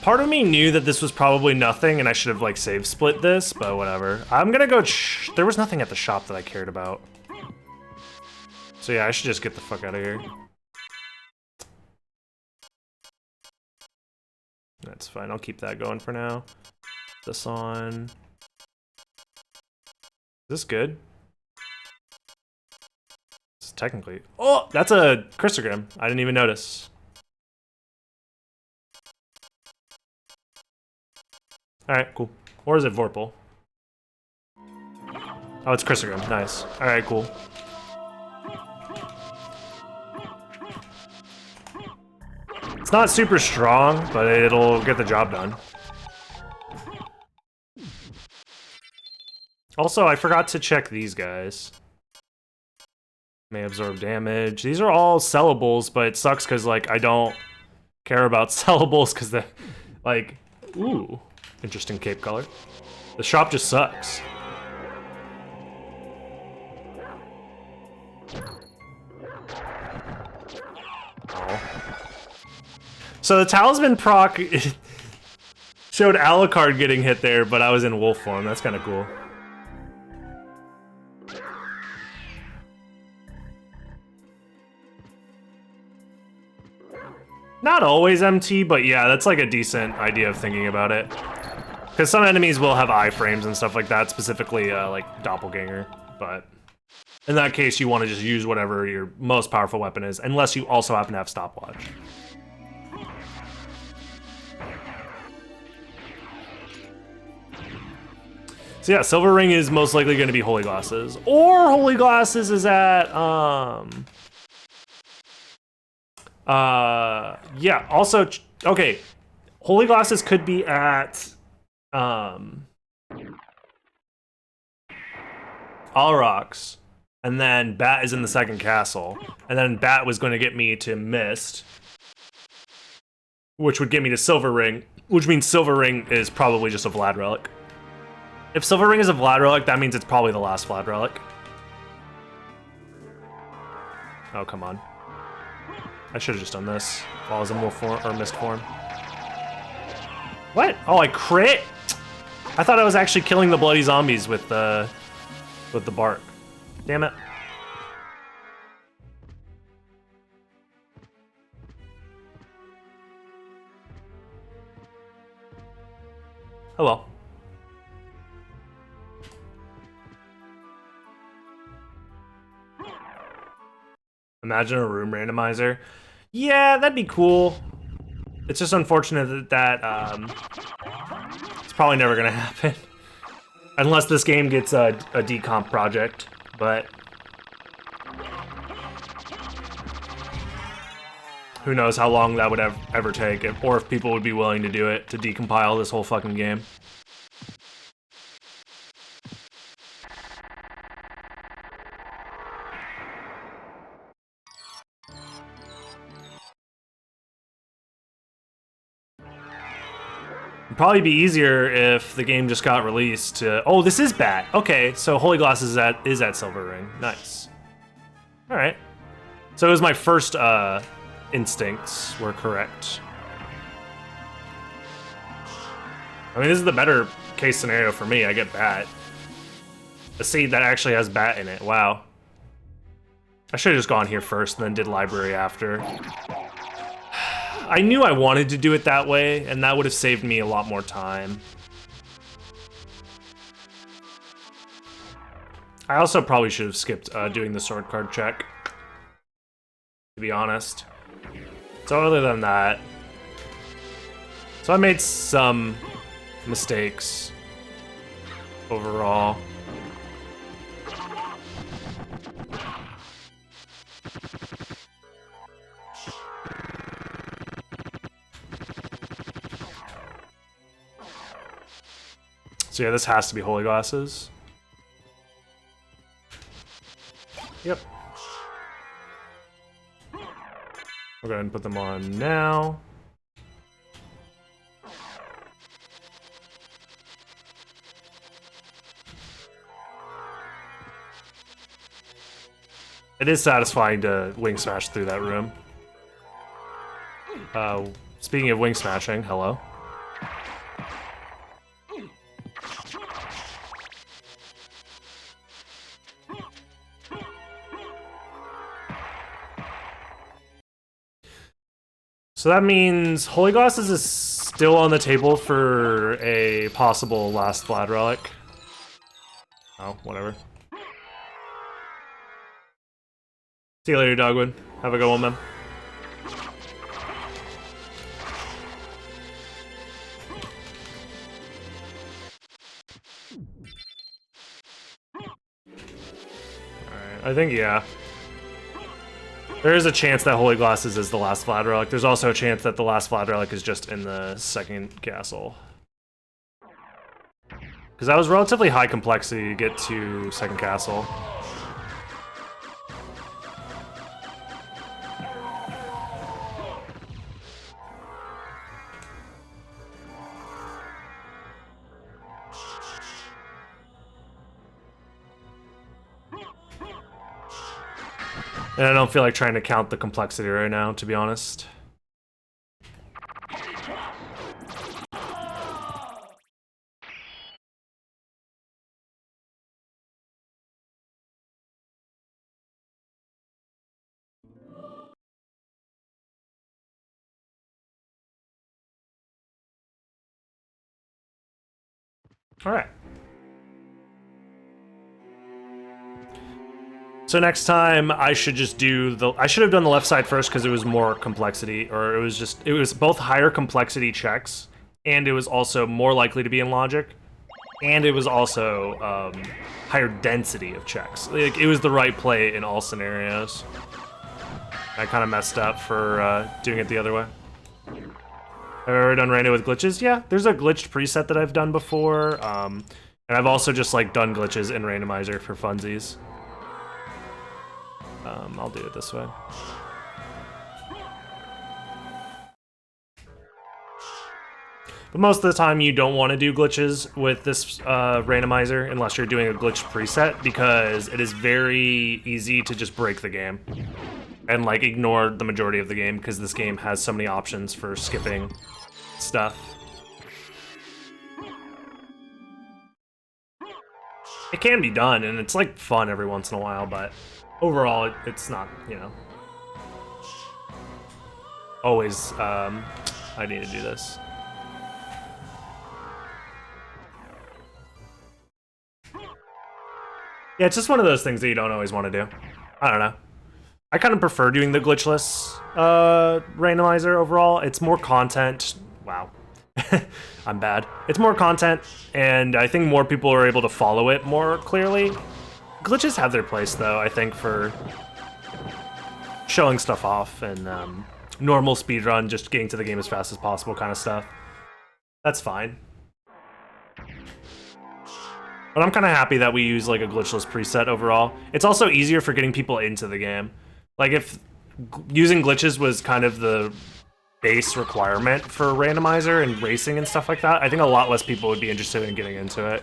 Part of me knew that this was probably nothing and I should have like save split this, but whatever. I'm gonna go there was nothing at the shop that I cared about. So yeah, I should just get the fuck out of here. That's fine, I'll keep that going for now. This on. Is this good? This is technically, oh, that's a Christogram. I didn't even notice. Alright, cool. Or is it Vorpal? Oh, it's Christogram. Nice. Alright, cool. It's not super strong, but it'll get the job done. Also, I forgot to check these guys. May absorb damage. These are all sellables, but it sucks because, like, I don't care about sellables because they're, like, ooh. Interesting cape color. The shop just sucks. Oh. So the talisman proc showed Alucard getting hit there, but I was in wolf form. That's kind of cool. Not always MT, but yeah, that's like a decent idea of thinking about it. Because some enemies will have iframes and stuff like that, specifically like Doppelganger, but in that case you want to just use whatever your most powerful weapon is, unless you also happen to have stopwatch. So yeah, Silver Ring is most likely going to be Holy Glasses, or Holy Glasses is at yeah, also okay, Holy Glasses could be at Alrox, and then Bat is in the second castle, and then Bat was going to get me to Mist, which would get me to Silver Ring, which means Silver Ring is probably just a Vlad relic. If Silver Ring is a Vlad relic, that means it's probably the last Vlad relic. Oh, come on. I should have just done this while I was in wolf form or mist form. What? Oh, I crit? I thought I was actually killing the bloody zombies with the bark. Damn it. Oh well. Imagine a room randomizer. Yeah, that'd be cool. It's just unfortunate that it's probably never gonna happen. Unless this game gets a decomp project, but who knows how long that would ever take, or if people would be willing to do it, to decompile this whole fucking game. It'd probably be easier if the game just got released to... Oh, this is Bat. Okay, so Holy Glass is at Silver Ring. Nice. All right. So it was my first instincts were correct. I mean, this is the better case scenario for me. I get Bat. A seed that actually has Bat in it. Wow. I should have just gone here first and then did library after. I knew I wanted to do it that way, and that would have saved me a lot more time. I also probably should have skipped doing the sword card check, to be honest. So other than that, so I made some mistakes overall. So yeah, this has to be Holy Glasses. Yep. We'll go ahead and put them on now. It is satisfying to wing smash through that room. Speaking of wing smashing, hello. So that means Holy Glasses is still on the table for a possible last Vlad relic. Oh, whatever. See you later, Dogwood. Have a good one, man. Alright, I think, yeah. There is a chance that Holy Glasses is the last Vlad relic. There's also a chance that the last Vlad relic is just in the second castle. Because that was relatively high complexity to get to second castle. And I don't feel like trying to count the complexity right now, to be honest. All right. So next time I should just do I should have done the left side first because it was more complexity, or it was both higher complexity checks, and it was also more likely to be in logic, and it was also higher density of checks. Like, it was the right play in all scenarios. I kind of messed up for doing it the other way. Have I ever done rando with glitches? Yeah, there's a glitched preset that I've done before, and I've also just like done glitches in Randomizer for funsies. I'll do it this way. But most of the time you don't want to do glitches with this randomizer unless you're doing a glitch preset, because it is very easy to just break the game and like ignore the majority of the game, because this game has so many options for skipping stuff. It can be done, and it's like fun every once in a while, but overall it's not, you know, always I need to do this. Yeah, it's just one of those things that you don't always want to do. I don't know. I kind of prefer doing the glitchless randomizer overall. It's more content. Wow. I'm bad. It's more content, and I think more people are able to follow it more clearly. Glitches have their place, though, I think, for showing stuff off and normal speedrun, just getting to the game as fast as possible kind of stuff. That's fine. But I'm kind of happy that we use like a glitchless preset overall. It's also easier for getting people into the game. Like, if using glitches was kind of the base requirement for randomizer and racing and stuff like that, I think a lot less people would be interested in getting into it.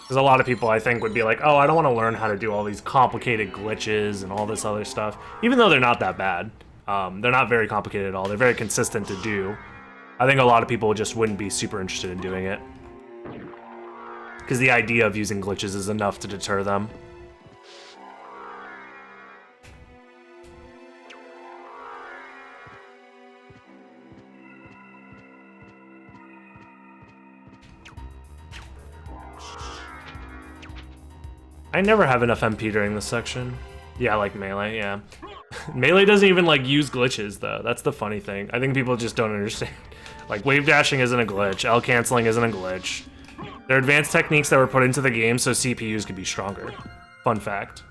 Because a lot of people, I think, would be like, oh, I don't want to learn how to do all these complicated glitches and all this other stuff. Even though they're not that bad. They're not very complicated at all. They're very consistent to do. I think a lot of people just wouldn't be super interested in doing it, because the idea of using glitches is enough to deter them. I never have enough MP during this section. Yeah, like Melee, yeah. Melee doesn't even like use glitches though. That's the funny thing. I think people just don't understand. Like, wave dashing isn't a glitch. L canceling isn't a glitch. They're advanced techniques that were put into the game so CPUs could be stronger. Fun fact.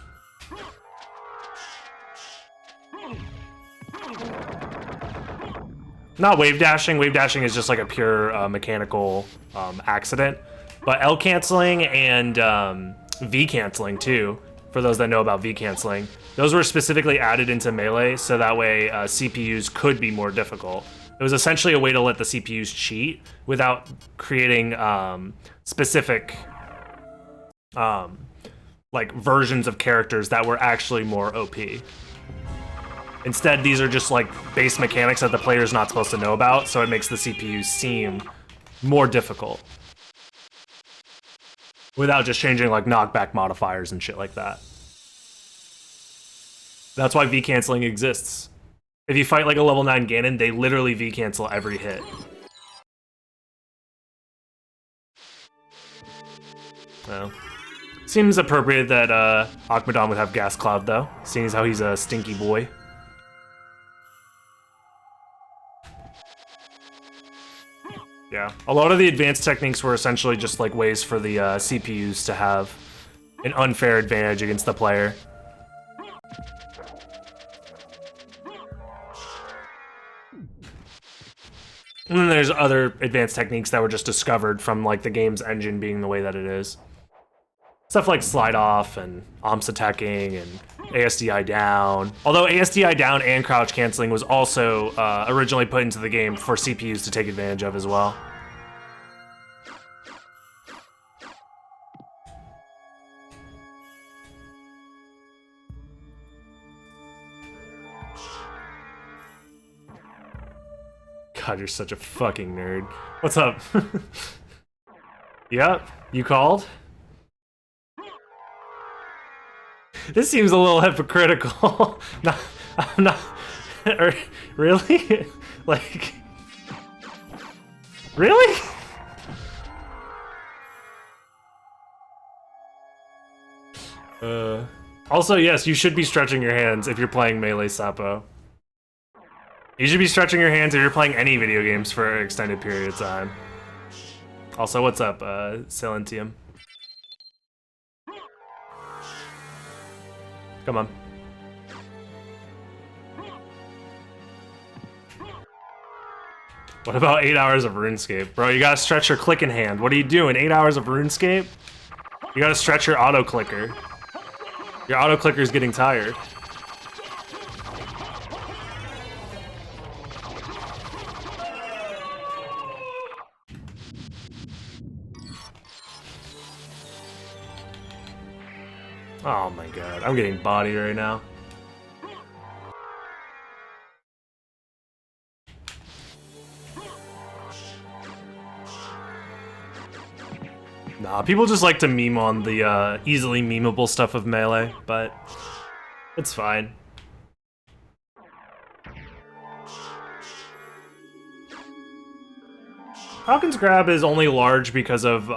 Not wave dashing. Wave dashing is just like a pure mechanical accident. But L canceling and V canceling too, for those that know about V canceling, those were specifically added into Melee so that way CPUs could be more difficult. It was essentially a way to let the CPUs cheat without creating specific like versions of characters that were actually more OP. Instead, these are just like base mechanics that the player's not supposed to know about, so it makes the CPUs seem more difficult without just changing like knockback modifiers and shit like that. That's why V canceling exists. If you fight like a level 9 Ganon, they literally V-cancel every hit. Well, seems appropriate that Akmadon would have Gas Cloud, though, seeing as how he's a stinky boy. Yeah, a lot of the advanced techniques were essentially just like ways for the CPUs to have an unfair advantage against the player. And then there's other advanced techniques that were just discovered from like the game's engine being the way that it is. Stuff like slide off and OMS attacking and ASDI down. Although ASDI down and crouch canceling was also originally put into the game for CPUs to take advantage of as well. God, you're such a fucking nerd. What's up? Yep, you called? This seems a little hypocritical. I'm not. Really? Like. Really? Also, yes, you should be stretching your hands if you're playing Melee Sapo. You should be stretching your hands if you're playing any video games for an extended period of time. Also, what's up, Silentium? Come on. What about 8 hours of RuneScape? Bro, you gotta stretch your clicking hand. What are you doing, 8 hours of RuneScape? You gotta stretch your auto clicker. Your auto clicker is getting tired. Oh my god, I'm getting bodied right now. Nah, people just like to meme on the easily memeable stuff of Melee, but it's fine. Falcon's Grab is only large because of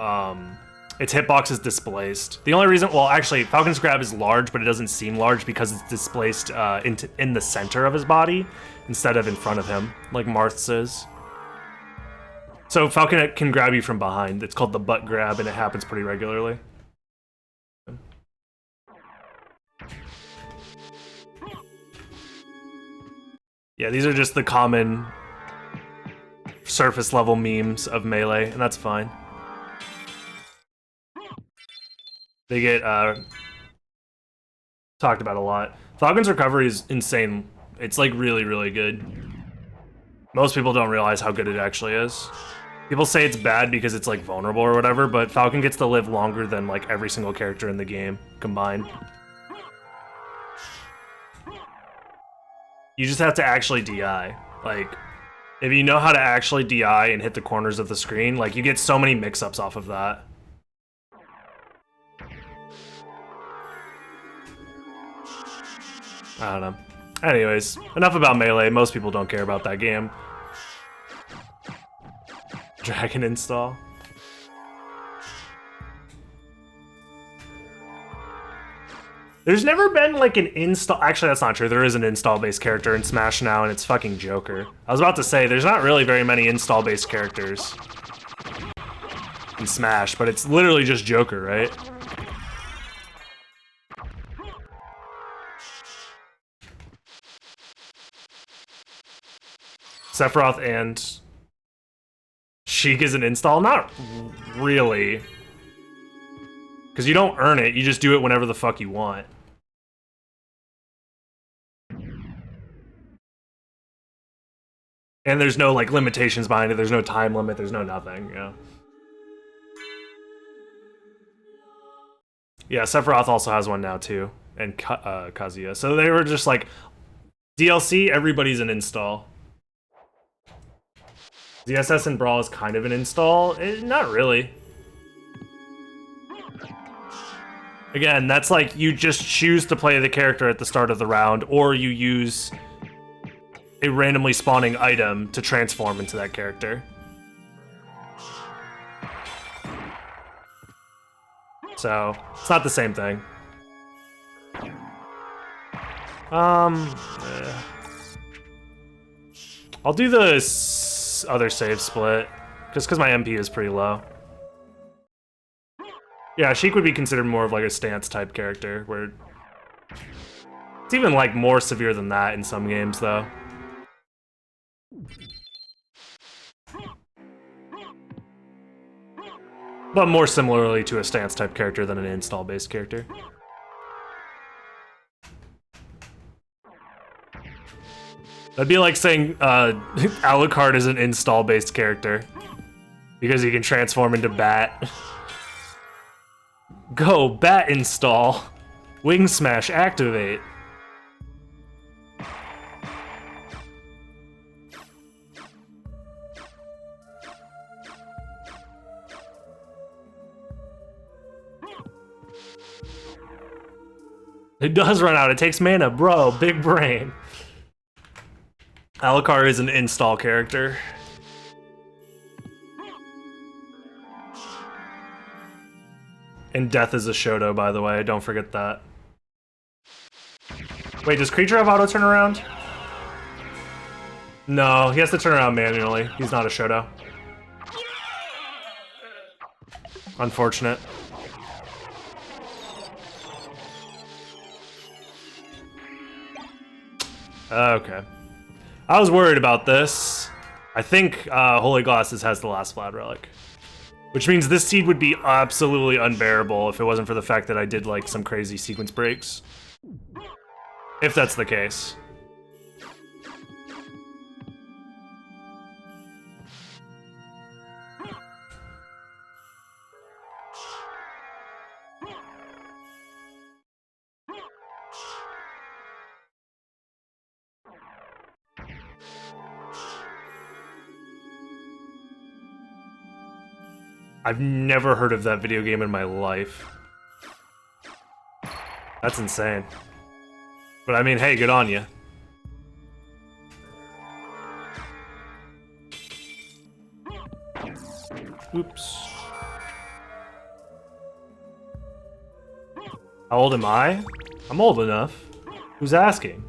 its hitbox is displaced. The only reason, well, actually, Falcon's Grab is large, but it doesn't seem large because it's displaced in the center of his body instead of in front of him, like Marth's is. So Falcon can grab you from behind. It's called the butt grab, and it happens pretty regularly. Yeah, these are just the common surface level memes of Melee, and that's fine. They get talked about a lot. Falcon's recovery is insane. It's like really, really good. Most people don't realize how good it actually is. People say it's bad because it's like vulnerable or whatever, but Falcon gets to live longer than like every single character in the game combined. You just have to actually DI. Like, if you know how to actually DI and hit the corners of the screen, like you get so many mix-ups off of that. I don't know. Anyways, enough about Melee. Most people don't care about that game. Dragon install. There's never been like an install. Actually, that's not true. There is an install-based character in Smash now, and it's fucking Joker. I was about to say, there's not really very many install-based characters in Smash, but it's literally just Joker, right? Sephiroth and Sheik is an install? Not really. Because you don't earn it, you just do it whenever the fuck you want. And there's no like limitations behind it, there's no time limit, there's no nothing, yeah. Yeah, Sephiroth also has one now too, and Kazuya. So they were just like, DLC, everybody's an install. DSS and Brawl is kind of an install. Not really. Again, that's like you just choose to play the character at the start of the round, or you use a randomly spawning item to transform into that character. So, it's not the same thing. I'll do the other save split, just because my MP is pretty low. Yeah, Sheik would be considered more of like a stance type character, where it's even like more severe than that in some games though. But more similarly to a stance type character than an install based character. That'd be like saying Alucard is an install based character because he can transform into Bat. Go, Bat install. Wing Smash activate. It does run out. It takes mana, bro. Big brain. Alucard is an install character. And Death is a Shoto, by the way. Don't forget that. Wait, does Creature have auto turnaround? No, he has to turn around manually. He's not a Shoto. Unfortunate. Okay. I was worried about this. I think Holy Glasses has the last Flat Relic. Which means this seed would be absolutely unbearable if it wasn't for the fact that I did like some crazy sequence breaks. If that's the case. I've never heard of that video game in my life. That's insane. But I mean, hey, good on you. Oops. How old am I? I'm old enough. Who's asking?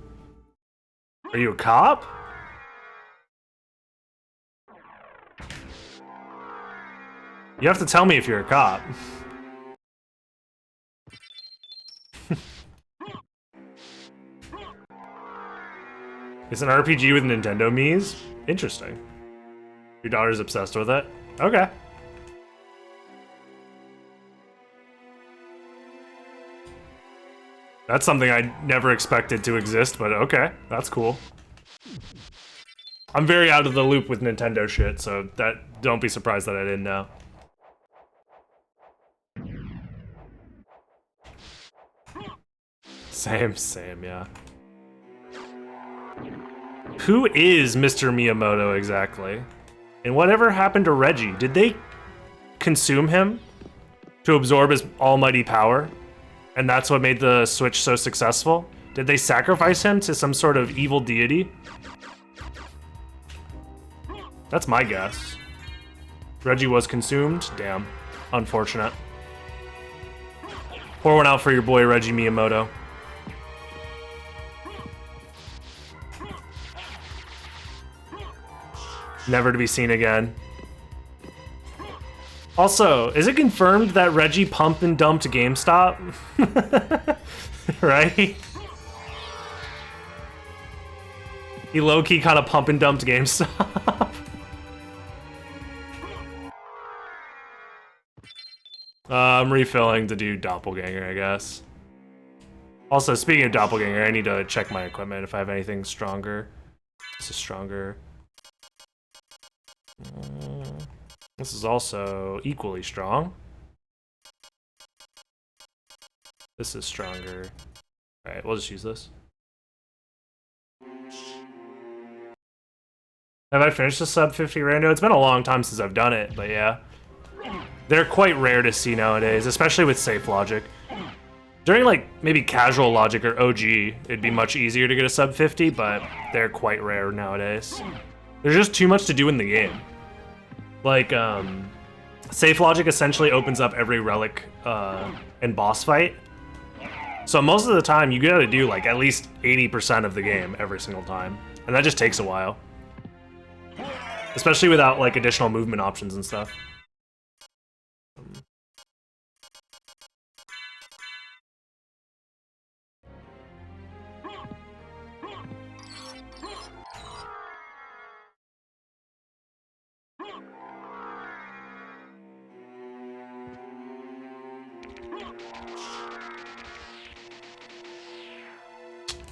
Are you a cop? You have to tell me if you're a cop. It's an RPG with Nintendo Miis? Interesting. Your daughter's obsessed with it? Okay. That's something I never expected to exist, but okay, that's cool. I'm very out of the loop with Nintendo shit, so don't be surprised that I didn't know. Same, yeah. Who is Mr. Miyamoto exactly? And whatever happened to Reggie? Did they consume him to absorb his almighty power? And that's what made the Switch so successful? Did they sacrifice him to some sort of evil deity? That's my guess. Reggie was consumed? Damn. Unfortunate. Pour one out for your boy Reggie Miyamoto. Never to be seen again. Also, is it confirmed that Reggie pumped and dumped GameStop? Right? He low-key kind of pump and dumped GameStop. I'm refilling to do Doppelganger, I guess. Also, speaking of Doppelganger, I need to check my equipment if I have anything stronger. This is stronger. This is also equally strong. This is stronger. Alright, we'll just use this. Have I finished the sub 50 rando? It's been a long time since I've done it, but yeah. They're quite rare to see nowadays, especially with safe logic. During like maybe casual logic or OG, it'd be much easier to get a sub 50, but they're quite rare nowadays. There's just too much to do in the game. Like, safe logic essentially opens up every relic and boss fight. So most of the time, you gotta do like at least 80% of the game every single time. And that just takes a while. Especially without like additional movement options and stuff.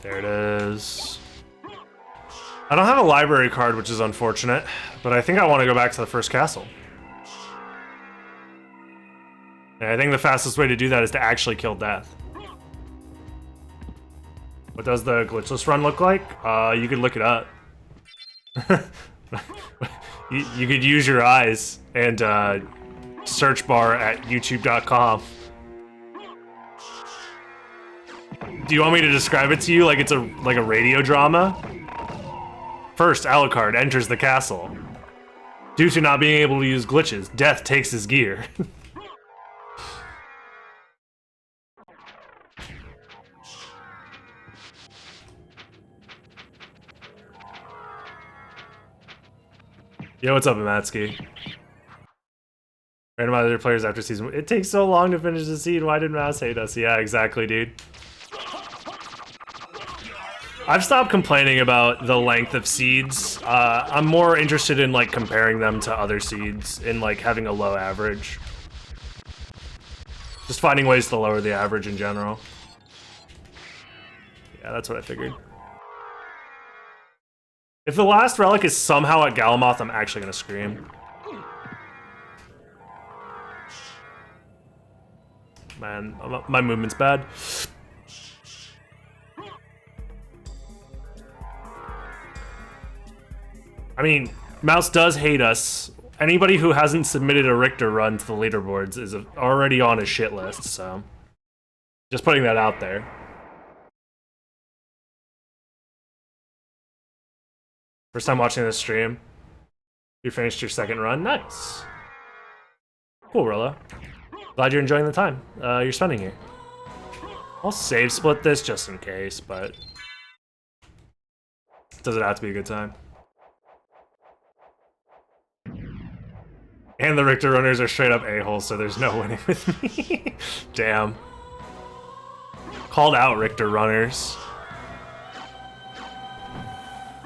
There it is. I don't have a library card, which is unfortunate, but I think I want to go back to the first castle. And I think the fastest way to do that is to actually kill death. What does the glitchless run look like? You could look it up. you could use your eyes and search bar at youtube.com. Do you want me to describe it to you like it's a radio drama? First, Alucard enters the castle. Due to not being able to use glitches, Death takes his gear. Yo, what's up, Amatsky? Randomizer players after season. It takes so long to finish the seed. Why did Mouse hate us? Yeah, exactly, dude. I've stopped complaining about the length of seeds. I'm more interested in like comparing them to other seeds and like having a low average. Just finding ways to lower the average in general. Yeah, that's what I figured. If the last relic is somehow at Galamoth, I'm actually gonna scream. Man, my movement's bad. I mean, Mouse does hate us. Anybody who hasn't submitted a Richter run to the leaderboards is already on his shit list, so just putting that out there. First time watching this stream. You finished your second run? Nice. Cool, Rilla. Glad you're enjoying the time you're spending here. I'll save split this just in case, but does it have to be a good time? And the Richter runners are straight up a-holes, so there's no winning with me. Damn. Called out, Richter runners.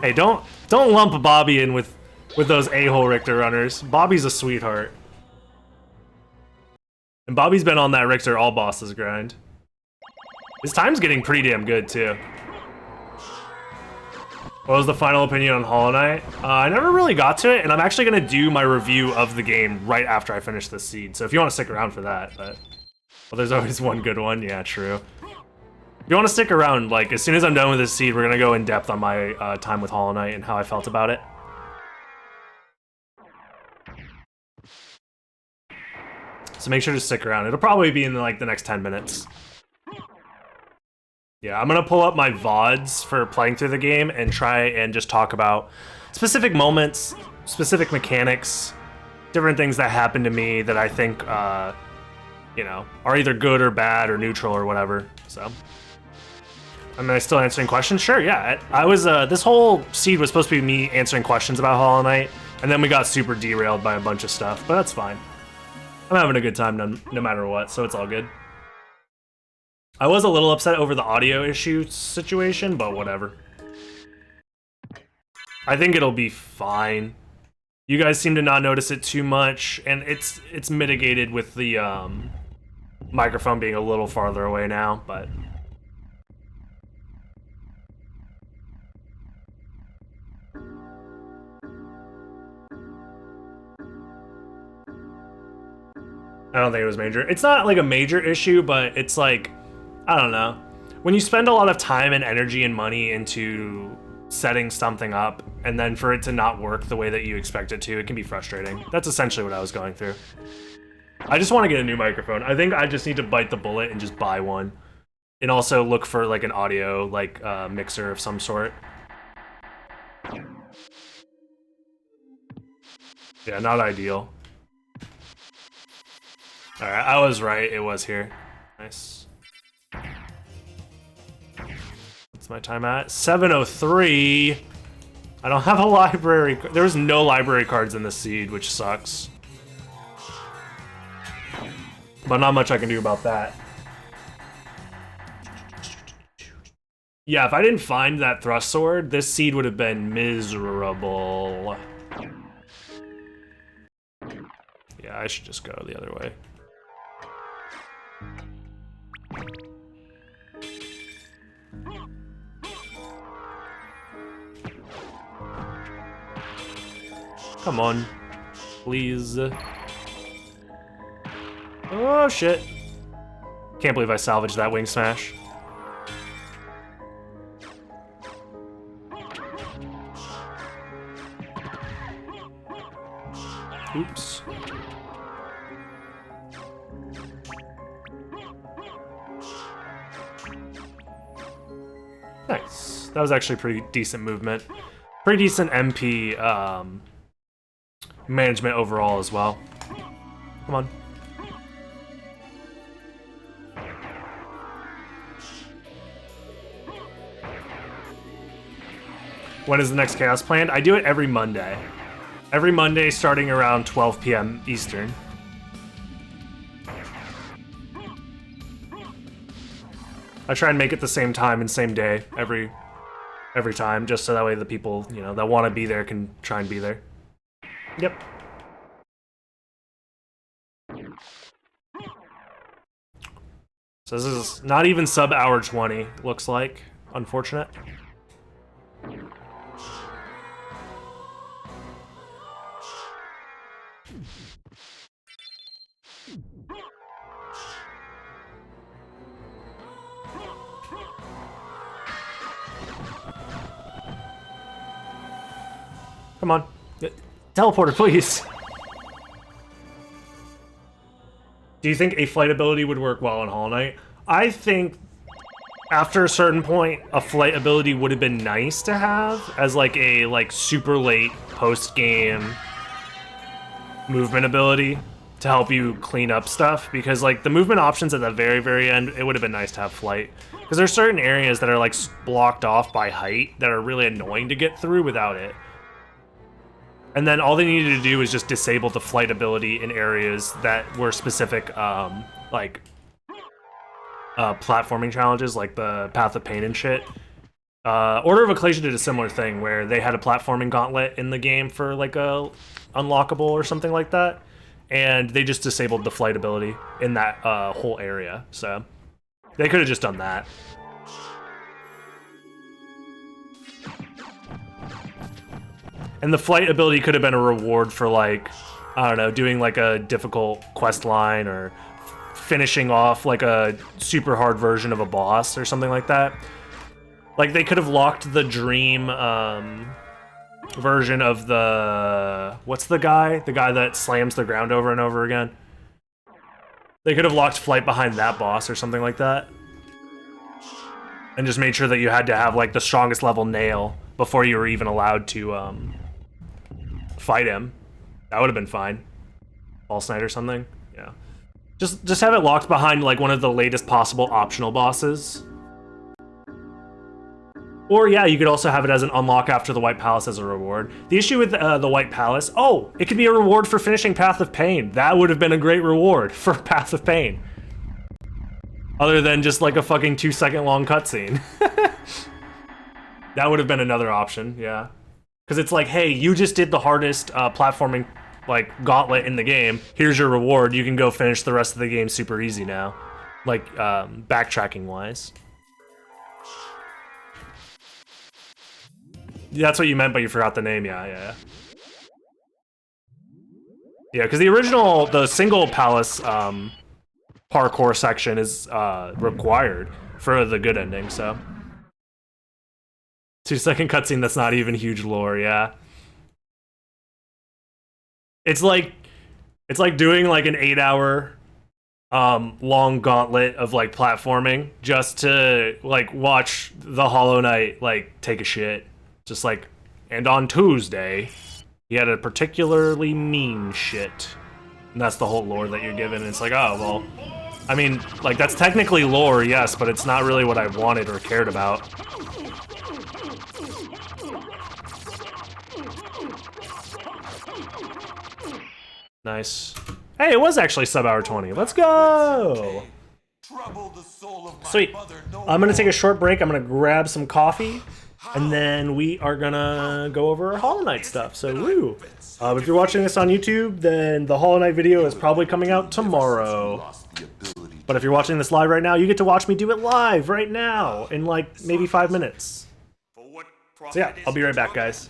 Hey, don't lump Bobby in with those a-hole Richter runners. Bobby's a sweetheart. And Bobby's been on that Richter all bosses grind. His time's getting pretty damn good, too. What was the final opinion on Hollow Knight? I never really got to it, and I'm actually going to do my review of the game right after I finish this seed. So if you want to stick around for that, but... Well, there's always one good one. Yeah, true. If you want to stick around, like, as soon as I'm done with this seed, we're going to go in depth on my time with Hollow Knight and how I felt about it. So make sure to stick around. It'll probably be in, like, the next 10 minutes. Yeah, I'm gonna pull up my VODs for playing through the game and try and just talk about specific moments, specific mechanics, different things that happened to me that I think, you know, are either good or bad or neutral or whatever, so. Am I still answering questions? Sure, yeah. I was, this whole seed was supposed to be me answering questions about Hollow Knight, and then we got super derailed by a bunch of stuff, but that's fine. I'm having a good time no matter what, so it's all good. I was a little upset over the audio issue situation, but whatever. I think it'll be fine. You guys seem to not notice it too much, and it's mitigated with the microphone being a little farther away now, but... I don't think it was major. It's not like a major issue, but it's like... I don't know. When you spend a lot of time and energy and money into setting something up, and then for it to not work the way that you expect it to, it can be frustrating. That's essentially what I was going through. I just want to get a new microphone. I think I just need to bite the bullet and just buy one. And also look for like an audio like mixer of some sort. Yeah, not ideal. Alright, I was right, it was here. Nice. What's my time at? 7:03. I don't have a library. There's no library cards in this seed, which sucks. But not much I can do about that. Yeah, if I didn't find that thrust sword, this seed would have been miserable. Yeah, I should just go the other way. Come on, please. Oh shit. Can't believe I salvaged that wing smash. Oops. Nice. That was actually pretty decent movement. Pretty decent MP management overall as well. Come on. When is the next Chaos planned? I do it every Monday. Every Monday starting around 12 p.m. Eastern. I try and make it the same time and same day every time, just so that way the people, you know, that want to be there can try and be there. Yep. So this is not even sub hour 20, looks like. Unfortunate. Come on. Teleporter, please. Do you think a flight ability would work well on Hollow Knight? I think after a certain point, a flight ability would have been nice to have as like a super late post-game movement ability to help you clean up stuff, because like the movement options at the very, very end, it would have been nice to have flight. Because there's certain areas that are like blocked off by height that are really annoying to get through without it. And then all they needed to do was just disable the flight ability in areas that were specific, platforming challenges, like the Path of Pain and shit. Order of Ecclesia did a similar thing, where they had a platforming gauntlet in the game for like a unlockable or something like that, and they just disabled the flight ability in that whole area. So they could have just done that. And the flight ability could have been a reward for, like, I don't know, doing like a difficult quest line or finishing off like a super hard version of a boss or something like that. Like they could have locked the dream version of the, what's the guy? The guy that slams the ground over and over again. They could have locked flight behind that boss or something like that. And just made sure that you had to have like the strongest level nail before you were even allowed to fight him. That would have been fine. False Knight or something. Yeah. Just have it locked behind like one of the latest possible optional bosses. Or yeah, you could also have it as an unlock after the White Palace as a reward. The issue with the White Palace, oh, it could be a reward for finishing Path of Pain. That would have been a great reward for Path of Pain. Other than just like a fucking 2-second long cutscene. That would have been another option, yeah. Because it's like, hey, you just did the hardest platforming like gauntlet in the game. Here's your reward. You can go finish the rest of the game super easy now. Like backtracking wise. That's what you meant, but you forgot the name. Yeah, because the original, the single palace parkour section is required for the good ending, so. 2-second cutscene that's not even huge lore, yeah. It's like doing like an 8-hour long gauntlet of like platforming just to like watch the Hollow Knight like take a shit. Just like, and on Tuesday, he had a particularly mean shit. And that's the whole lore that you're given. It's like, oh, well, I mean, like, that's technically lore, yes, but it's not really what I wanted or cared about. Nice. Hey, it was actually sub-hour 20. Let's go! Sweet. I'm gonna take a short break. I'm gonna grab some coffee, and then we are gonna go over Hollow Knight stuff. So, woo! If you're watching this on YouTube, then the Hollow Knight video is probably coming out tomorrow. But if you're watching this live right now, you get to watch me do it live right now in like maybe 5 minutes. So yeah, I'll be right back, guys.